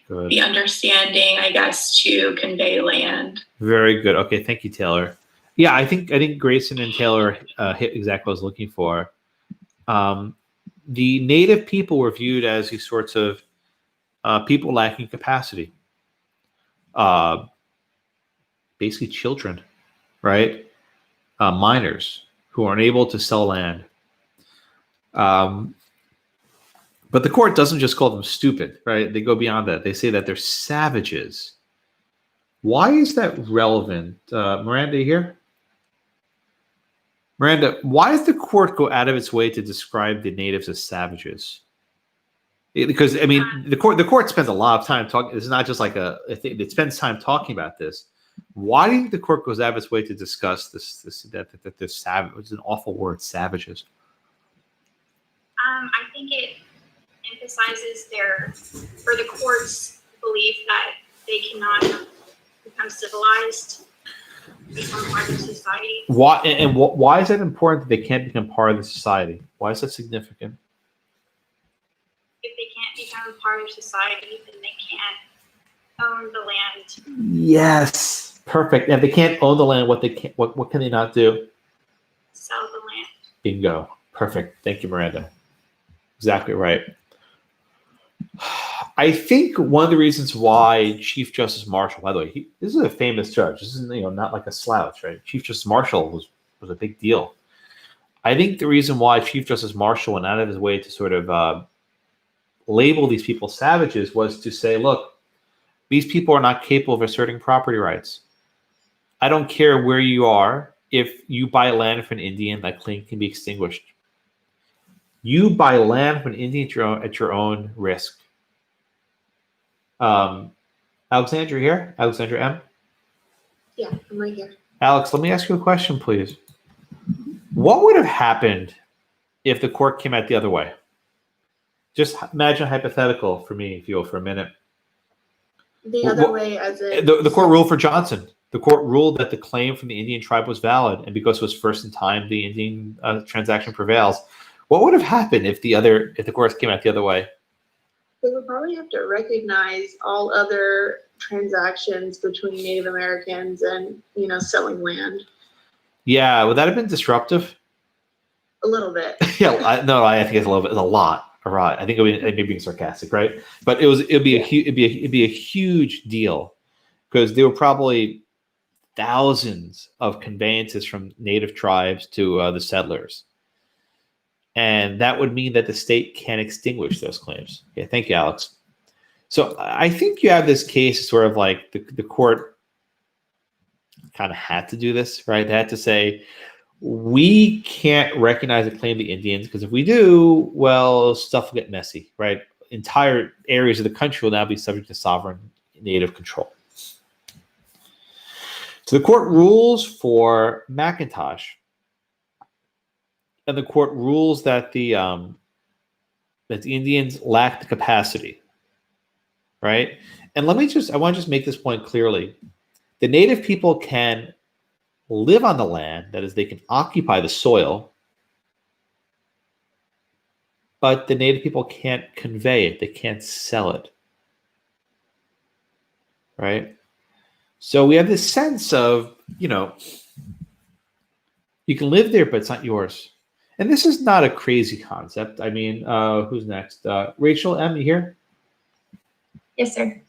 good. the understanding, I guess, to convey land. Very good. Okay, thank you, Taylor. Yeah, I think Grayson and Taylor hit exactly what I was looking for. The native people were viewed as these sorts of people lacking capacity. Basically children, right? Minors who are unable to sell land. But the court doesn't just call them stupid, right? They go beyond that. They say that they're savages. Why is that relevant? Miranda, you here? Miranda, why does the court go out of its way to describe the natives as savages? Because, I mean, the court spends a lot of time talking. It's not just like it spends time talking about this. Why do you think the court goes out of its way to discuss that they're savage? It's an awful word, savages. I think it emphasizes the court's belief that they cannot become civilized, become part of society. Why is that important that they can't become part of the society? Why is that significant? If they can't become part of society, then they can't own the land. Yes, perfect. And if they can't own the land, what can they not do? Sell the land. Bingo. Perfect. Thank you, Miranda. Exactly right. I think one of the reasons why Chief Justice Marshall, by the way, this is a famous judge. This is not like a slouch, right? Chief Justice Marshall was a big deal. I think the reason why Chief Justice Marshall went out of his way to sort of label these people savages was to say, look, these people are not capable of asserting property rights. I don't care where you are. If you buy land from an Indian, that claim can be extinguished. You buy land from an Indian at your own risk. Alexandra here? Alexandra M? Yeah, I'm right here. Alex, let me ask you a question, please. What would have happened if the court came out the other way? Just imagine a hypothetical for me, if you will, for a minute. The other way as in... The court ruled for Johnson. The court ruled that the claim from the Indian tribe was valid, and because it was first in time, the Indian transaction prevails. What would have happened if the court came out the other way? They would probably have to recognize all other transactions between Native Americans and, selling land. Yeah, would that have been disruptive? A little bit. Yeah, I think it's a little bit. It's a lot. All right, I think it'd be being it'd right? But it'd be a huge deal because there were probably thousands of conveyances from native tribes to the settlers, and that would mean that the state can't extinguish those claims. Okay, thank you, Alex. So I think you have this case sort of like the court kind of had to do this, right? They had to say, we can't recognize a claim to Indians because if we do, well, stuff will get messy, right? Entire areas of the country will now be subject to sovereign native control. So the court rules for McIntosh, and the court rules that the Indians lack the capacity, right? And I want to just make this point clearly. The native people can live on the land, that is, they can occupy the soil, but the native people can't convey it, they can't sell it, right? So we have this sense of, you can live there, but it's not yours. And this is not a crazy concept. I mean, who's next? Rachel M., you here? Yes, sir.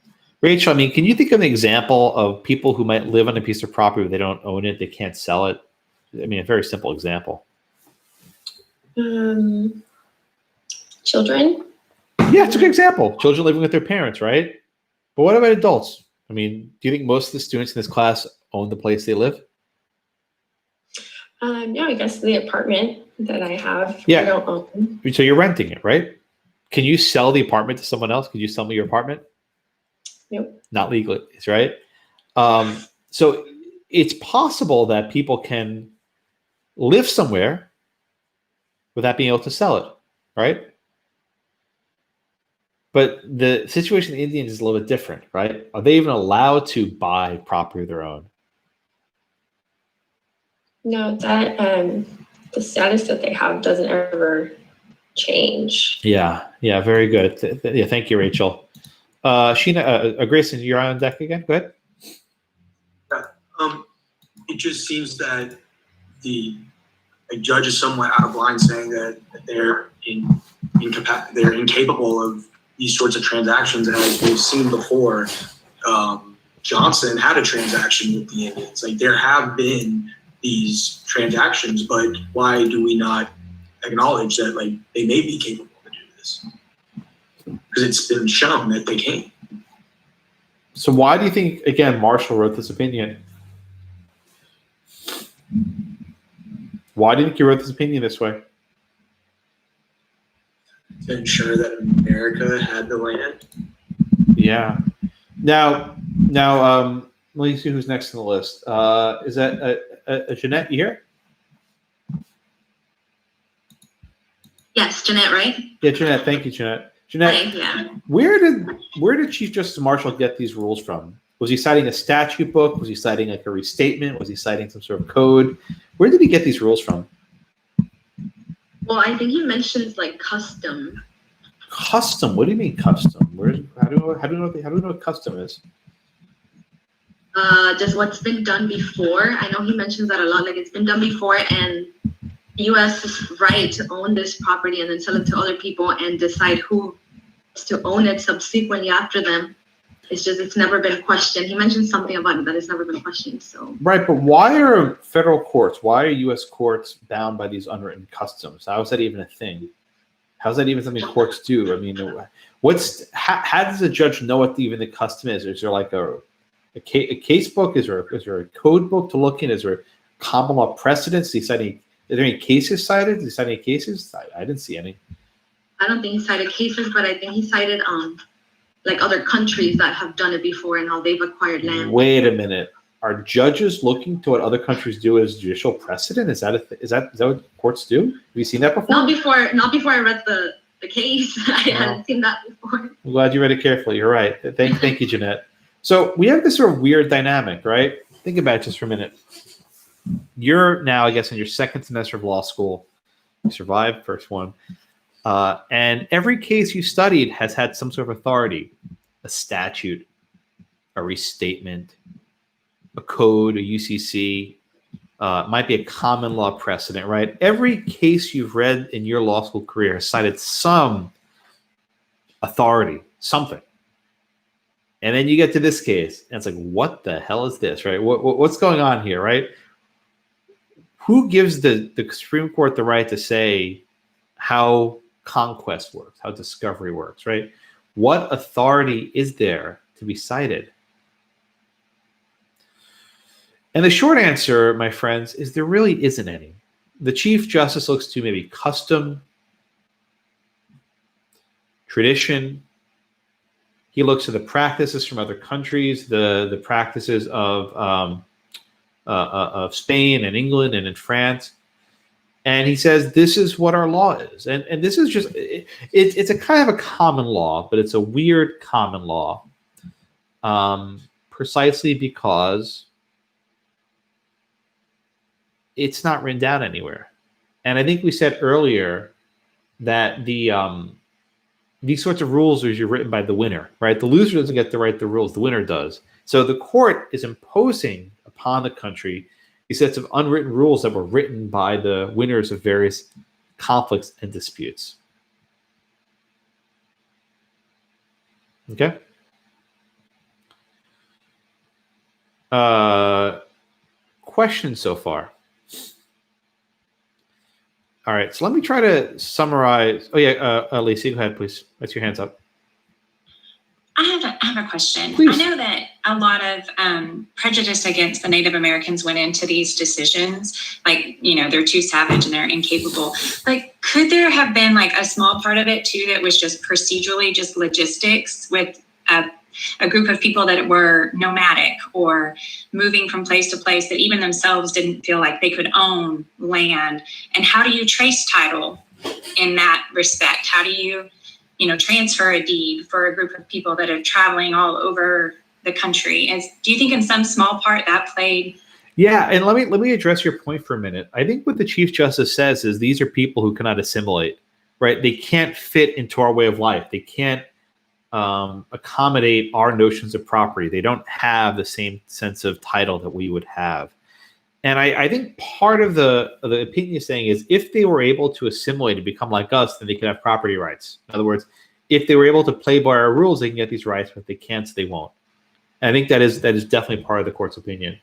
Rachel, I mean, can you think of an example of people who might live on a piece of property, but they don't own it, they can't sell it? I mean, a very simple example. Children. Yeah, it's a good example. Children living with their parents, right? But what about adults? I mean, do you think most of the students in this class own the place they live? Yeah, I guess the apartment that I have, Yeah. I don't own. So you're renting it, right? Can you sell the apartment to someone else? Could you sell me your apartment? Nope. Not legally, right? So it's possible that people can live somewhere without being able to sell it, right? But the situation of the Indians is a little bit different, right? Are they even allowed to buy property of their own? No, that the status that they have doesn't ever change. Yeah, very good. Yeah, thank you, Rachel. Sheena, Grayson, you're on deck again. Go ahead. It just seems that the judge is somewhat out of line, saying that they're they're incapable of these sorts of transactions, as we've seen before. Johnson had a transaction with the Indians. Like, there have been these transactions, but why do we not acknowledge that, like, they may be capable to do this? Because it's been shown that they can. So why do you think, again, Marshall wrote this opinion? Why do you think he wrote this opinion this way? To ensure that America had the land. Yeah. Now, let me see who's next on the list. Is that Jeanette? You here? Yes, Jeanette, right? Yeah, Jeanette. Thank you, Jeanette. Jeanette, Hi, yeah. where did Chief Justice Marshall get these rules from? Was he citing a statute book? Was he citing like a restatement? Was he citing some sort of code? Where did he get these rules from? Well, I think he mentions like custom. Custom? What do you mean custom? How do we know what custom is? Just what's been done before. I know he mentions that a lot. Like, it's been done before, and the U.S.'s right to own this property and then sell it to other people and decide who is to own it subsequently after them. It's never been questioned. He mentioned something about it that it's never been questioned. So Right, but why are federal courts, why are U.S. courts bound by these unwritten customs? How is that even a thing? How is that even something courts do? I mean, how does a judge know what even the custom is? Is there like a case book? Is there a code book to look in? Is there common law precedents? Are there any cases cited? Did he cite any cases? I didn't see any. I don't think he cited cases, but I think he cited like other countries that have done it before and how they've acquired land. Wait a minute. Are judges looking to what other countries do as judicial precedent? Is that what courts do? Have you seen that before? Not before I read the case. I hadn't seen that before. I'm glad you read it carefully. You're right. Thank you, Jeanette. So we have this sort of weird dynamic, right? Think about it just for a minute. You're now, I guess, in your second semester of law school. You survived first one. And every case you studied has had some sort of authority, a statute, a restatement, a code, a UCC, might be a common law precedent, right? Every case you've read in your law school career has cited some authority, something. And then you get to this case, and it's like, what the hell is this, right? What's going on here, right? Who gives the Supreme Court the right to say how conquest works, how discovery works, right? What authority is there to be cited? And the short answer, my friends, is there really isn't any. The Chief Justice looks to maybe custom, tradition. He looks at the practices from other countries, the practices of Spain and England and in France. And he says, this is what our law is. And this is just, it's a kind of a common law, but it's a weird common law, precisely because it's not written down anywhere. And I think we said earlier that these sorts of rules are usually written by the winner, right? The loser doesn't get to write the rules, the winner does. So the court is imposing upon the country these sets of unwritten rules that were written by the winners of various conflicts and disputes. Okay? Questions so far? All right, so let me try to summarize. Oh yeah, Lacey, go ahead, please. That's your hands up. I have a question. Please. I know that a lot of prejudice against the Native Americans went into these decisions. Like, they're too savage and they're incapable. Like, could there have been like a small part of it too that was just procedurally, just logistics with a group of people that were nomadic or moving from place to place that even themselves didn't feel like they could own land? And how do you trace title in that respect? How do you transfer a deed for a group of people that are traveling all over the country? Do you think in some small part that played? Yeah, and let me address your point for a minute. I think what the Chief Justice says is these are people who cannot assimilate, right? They can't fit into our way of life. They can't accommodate our notions of property. They don't have the same sense of title that we would have. And I think part of the opinion is saying is if they were able to assimilate and become like us, then they could have property rights. In other words, if they were able to play by our rules, they can get these rights, but if they can't, so they won't. And I think that is definitely part of the court's opinion.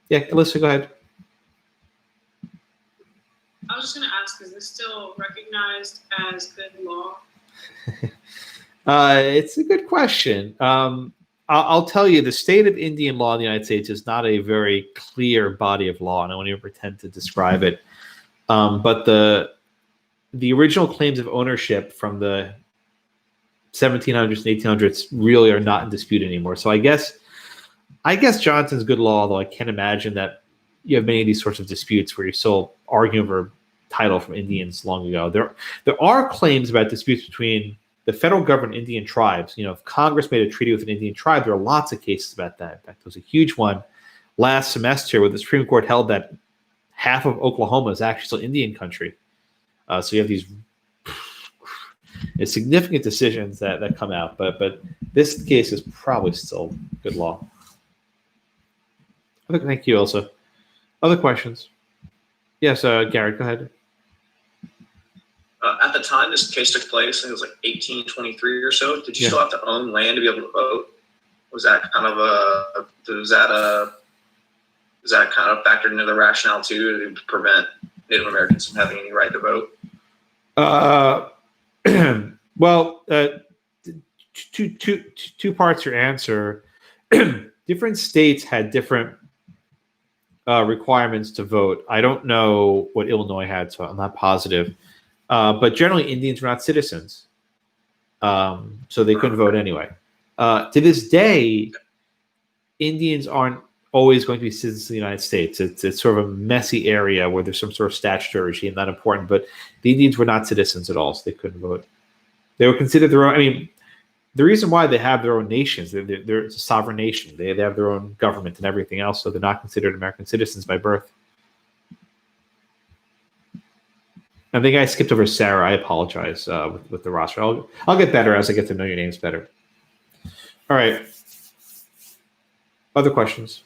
Yeah, Alyssa, go ahead. I was just going to ask, is this still recognized as good law? It's a good question. I'll tell you, the state of Indian law in the United States is not a very clear body of law, and I won't even pretend to describe it. But the original claims of ownership from the 1700s and 1800s really are not in dispute anymore. So I guess Johnson's good law, although I can't imagine that you have many of these sorts of disputes where you're still arguing over title from Indians long ago. There are claims about disputes between the federal government and Indian tribes. If Congress made a treaty with an Indian tribe, there are lots of cases about that. In fact, there was a huge one last semester where the Supreme Court held that half of Oklahoma is actually still Indian country. So you have these significant decisions that come out. But this case is probably still good law. Thank you, Elsa. Other questions? Yes, Garrett, go ahead. At the time this case took place, I think it was like 1823 or so. Did you still have to own land to be able to vote? Was that kind of factored into the rationale too to prevent Native Americans from having any right to vote? Well, two parts to your answer. Different states had different requirements to vote. I don't know what Illinois had, so I'm not positive. But generally, Indians were not citizens, so they couldn't vote anyway. To this day, Indians aren't always going to be citizens of the United States. It's sort of a messy area where there's some sort of statutory regime, not important. But the Indians were not citizens at all, so they couldn't vote. They were considered their own. I mean, the reason why they have their own nations, they're a sovereign nation. They have their own government and everything else, so they're not considered American citizens by birth. I think I skipped over Sarah. I apologize with the roster. I'll get better as I get to know your names better. All right. Other questions?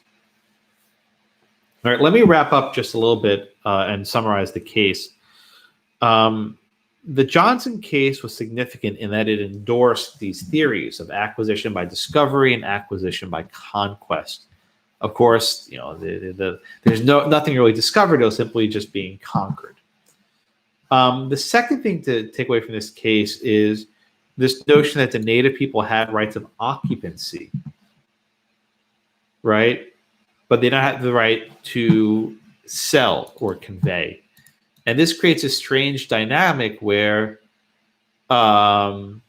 All right. Let me wrap up just a little bit and summarize the case. The Johnson case was significant in that it endorsed these theories of acquisition by discovery and acquisition by conquest. Of course, there's nothing really discovered. It was simply just being conquered. The second thing to take away from this case is this notion that the Native people had rights of occupancy, right? But they don't have the right to sell or convey. And this creates a strange dynamic where the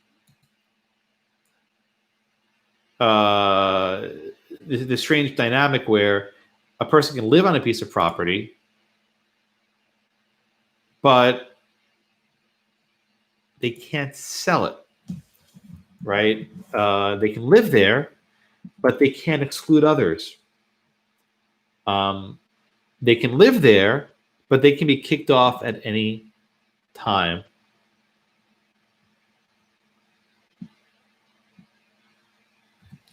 strange dynamic where a person can live on a piece of property, but they can't sell it, right? They can live there, but they can't exclude others. They can live there, but they can be kicked off at any time.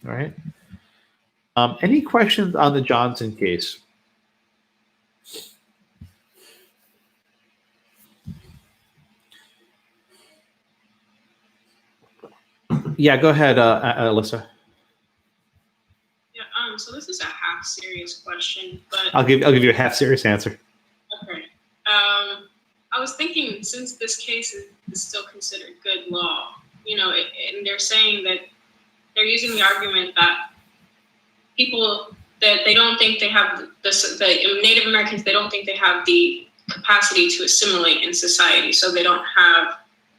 All right. Any questions on the Johnson case? Yeah, go ahead, Alyssa. Yeah. So this is a half serious question, but I'll give you a half serious answer. Okay. was thinking, since this case is still considered good law, and they're saying that they're using the argument that people that they don't think they have the Native Americans, they don't think they have the capacity to assimilate in society, so they don't have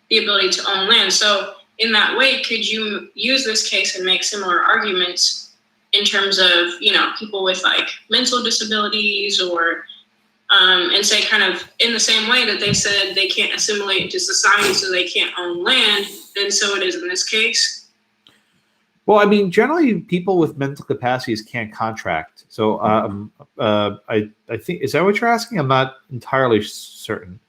the ability to own land. So in that way, could you use this case and make similar arguments in terms of, people with like mental disabilities or, and say kind of in the same way that they said they can't assimilate into society so they can't own land, then so it is in this case? Well, I mean, generally, people with mental capacities can't contract. So, I think, is that what you're asking? I'm not entirely certain.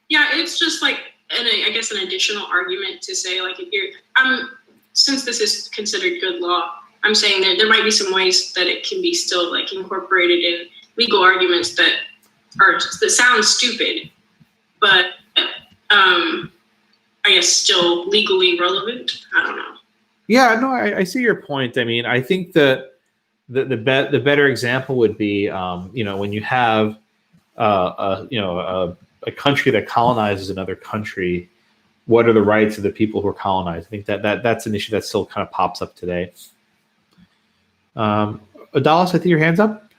Yeah, it's just like, I guess, an additional argument to say, like, if you're, since this is considered good law, I'm saying that there might be some ways that it can be still like incorporated in legal arguments that sound stupid, but I guess still legally relevant. I don't know. Yeah, no, I see your point. I mean, I think that the better example would be, when you have, a country that colonizes another country, what are the rights of the people who are colonized? I think that's an issue that still kind of pops up today. Adalis, I think your hand's up.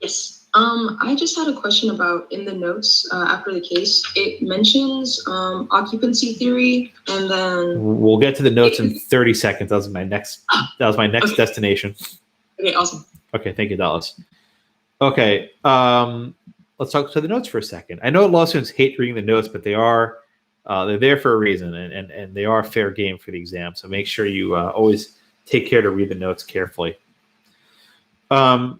Yes. I just had a question about in the notes after the case. It mentions occupancy theory, and then We'll get to the notes in 30 seconds. That was my next destination. Okay, awesome. Okay, thank you, Dallas. Okay, let's talk to the notes for a second. I know law students hate reading the notes, but they're there for a reason, and they are fair game for the exam. So make sure you always take care to read the notes carefully. The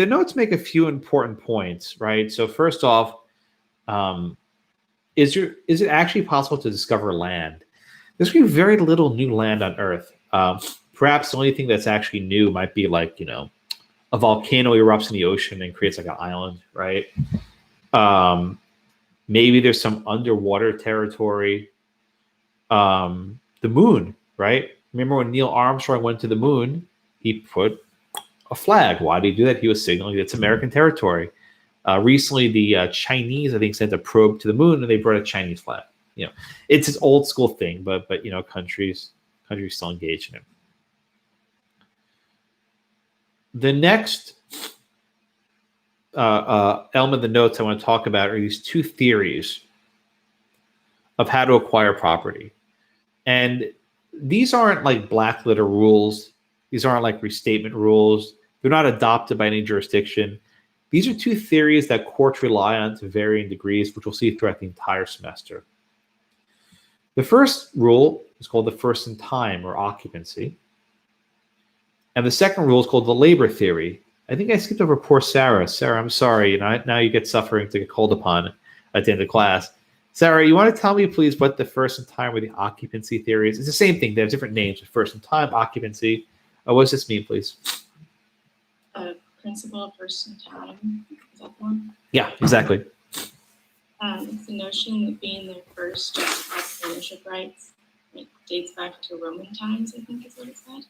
notes make a few important points, right? So first off, is it actually possible to discover land? There's going to be very little new land on Earth. Perhaps the only thing that's actually new might be like, a volcano erupts in the ocean and creates like an island, right? Maybe there's some underwater territory. The moon, right? Remember when Neil Armstrong went to the moon, he put a flag. Why did he do that? He was signaling it's American territory. Recently, the Chinese, I think, sent a probe to the moon, and they brought a Chinese flag. It's an old school thing, but countries still engage in it. The next element of the notes I want to talk about are these two theories of how to acquire property, and these aren't like black letter rules. These aren't like restatement rules. They're not adopted by any jurisdiction. These are two theories that courts rely on to varying degrees, which we'll see throughout the entire semester. The first rule is called the first in time, or occupancy. And the second rule is called the labor theory. I think I skipped over poor Sarah. Sarah, I'm sorry. Now you get suffering to get called upon at the end of class. Sarah, you want to tell me, please, what the first in time or the occupancy theory is? It's the same thing. They have different names. First in time, occupancy. What does this mean, please? Principle of first in time. Is that the one? Yeah, exactly. It's the notion that being there first justifies ownership rights. It dates back to Roman times, I think is what it said.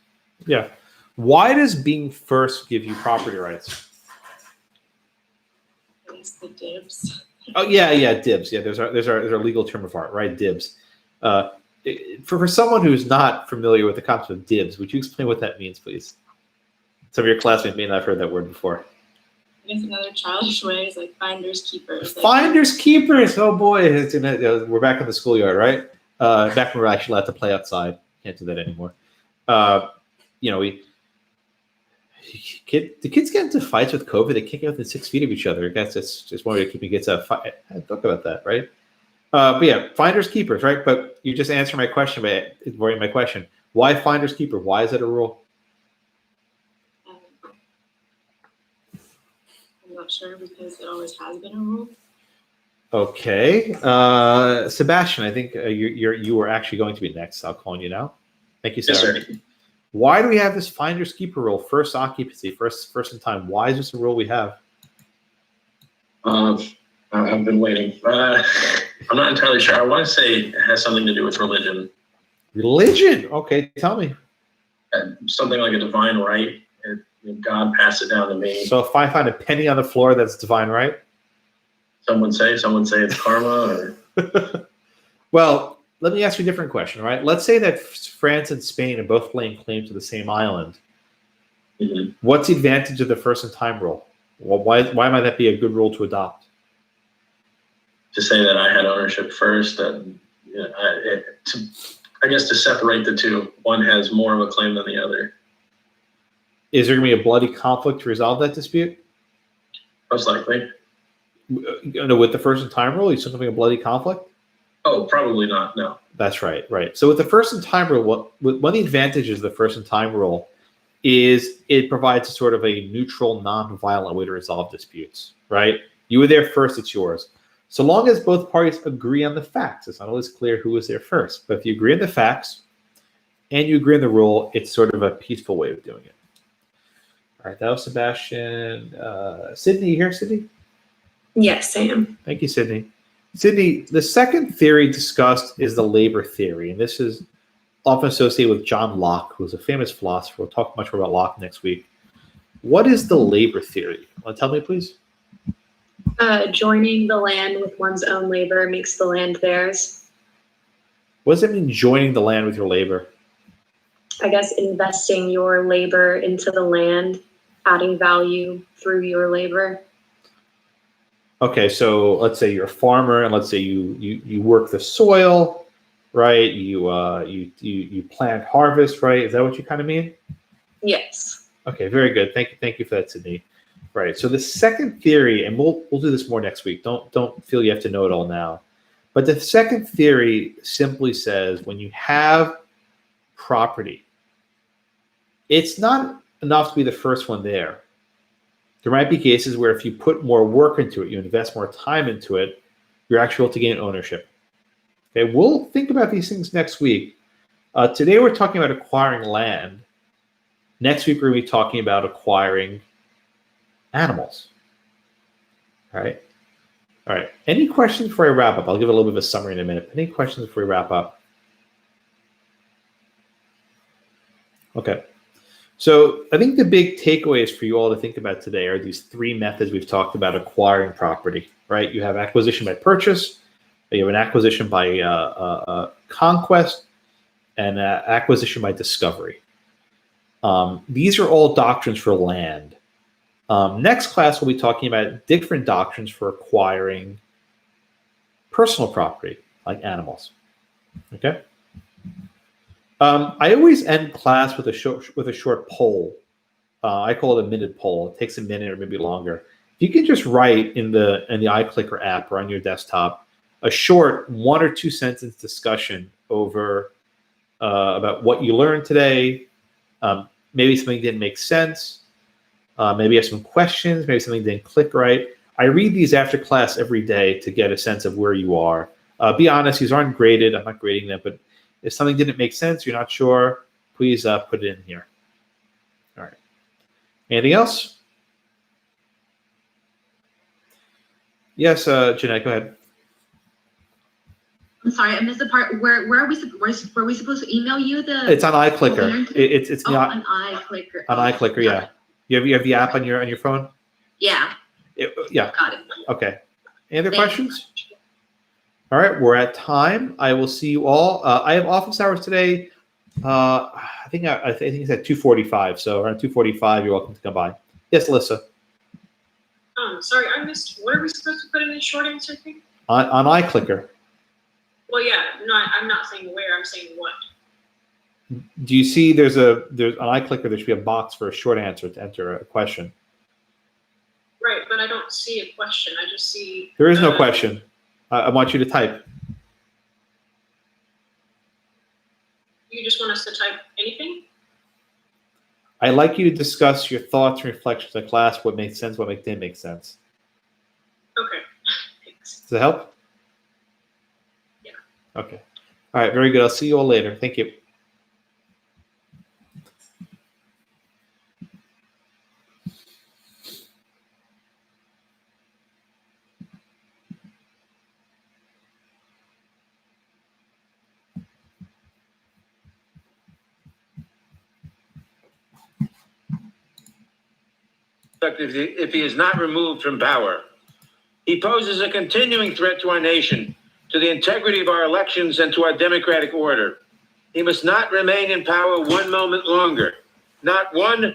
Yeah. Why does being first give you property rights? It's the dibs. Oh yeah, dibs. Yeah, there's our legal term of art, right? Dibs. For someone who's not familiar with the concept of dibs, would you explain what that means, please? Some of your classmates may not have heard that word before. I guess another childish way is like finders keepers. Finders keepers. Oh boy, we're back in the schoolyard, right? Back when we were actually allowed to play outside. Can't do that anymore. The kids get into fights with COVID. They can't get within 6 feet of each other. I guess it's just one way to keep kids out of fight. Talk about that, right? But yeah, finders keepers, right? But you just answered my question by avoiding my question. Why finders keeper? Why is it a rule? I'm not sure because it always has been a rule. Okay, Sebastian, I think you were actually going to be next. I'll call on you now. Thank you, Sarah. Yes, sir. Why do we have this finders keeper rule? First occupancy, first in time. Why is this a rule we have? I've been waiting. I'm not entirely sure. I want to say it has something to do with religion. Religion? Okay, tell me. Something like a divine right. God passed it down to me. So if I find a penny on the floor, that's divine right? Someone say it's karma, or Well, let me ask you a different question, right? Let's say that France and Spain are both laying claim to the same island. Mhm. What's the advantage of the first in time rule? Well, why might that be a good rule to adopt? to say that I had ownership first, and I guess to separate the two, one has more of a claim than the other. Is there going to be a bloody conflict to resolve that dispute? Most likely. With the first in time rule, you still going to be a bloody conflict? Oh, probably not. No. That's right. So with the first in time rule, one of the advantages of the first in time rule is it provides a sort of a neutral, non-violent way to resolve disputes, right? You were there first, it's yours. So long as both parties agree on the facts, it's not always clear who was there first. But if you agree on the facts and you agree on the rule, it's sort of a peaceful way of doing it. All right, that was Sebastian. Sydney, you here, Sydney? Yes, I am. Thank you, Sydney. Sydney, the second theory discussed is the labor theory, and this is often associated with John Locke, who's a famous philosopher. We'll talk much more about Locke next week. What is the labor theory? Want to tell me, please? Joining the land with one's own labor makes the land theirs. What does it mean, joining the land with your labor? I guess investing your labor into the land, adding value through your labor. Okay, so let's say you're a farmer, and let's say you work the soil, right? You plant, harvest, right? Is that what you kind of mean? Yes. Okay, very good. Thank you for that, Sydney. Right. So the second theory, and we'll do this more next week. Don't feel you have to know it all now. But the second theory simply says when you have property, it's not enough to be the first one there. There might be cases where if you put more work into it, you invest more time into it, you're actually able to gain ownership. Okay, we'll think about these things next week. Today we're talking about acquiring land. Next week we're going to be talking about acquiring animals. All right. Any questions before I wrap up? I'll give a little bit of a summary in a minute. Any questions before we wrap up? Okay. So I think the big takeaways for you all to think about today are these three methods we've talked about acquiring property, right? You have acquisition by purchase, you have an acquisition by conquest, and acquisition by discovery. These are all doctrines for land. Next class, we'll be talking about different doctrines for acquiring personal property, like animals. Okay. I always end class with a short poll. I call it a minute poll. It takes a minute or maybe longer. If you can just write in the iClicker app or on your desktop a short 1 or 2 sentence discussion over about what you learned today. Maybe something didn't make sense. Maybe you have some questions. Maybe something didn't click right. I read these after class every day to get a sense of where you are. Be honest, these aren't graded. I'm not grading them, but if something didn't make sense, you're not sure, please put it in here. All right. Anything else? Yes, Jeanette, go ahead. I'm sorry, I missed the part. Where are we? Were we supposed to email you the? It's on iClicker. It's on iClicker. On iClicker, yeah. You have the app on your phone? Yeah. Yeah. Got it. Okay. Any other questions? All right, we're at time. I will see you all. I have office hours today. I think it's at 2:45. So around 2:45, you're welcome to come by. Yes, Alyssa. Sorry, I missed. What are we supposed to put in the short answer thing? On iClicker. Well, yeah. No, I'm not saying where. I'm saying what. Do you see there's on iClicker there should be a box for a short answer to enter a question? Right, but I don't see a question. I just see. There is no question. I want you to type. You just want us to type anything? I'd like you to discuss your thoughts and reflections of class, what made sense, what didn't make sense. Okay. Thanks. Does that help? Yeah. Okay. All right, very good. I'll see you all later. Thank you. if he is not removed from power. He poses a continuing threat to our nation, to the integrity of our elections, and to our democratic order. He must not remain in power one moment longer. Not one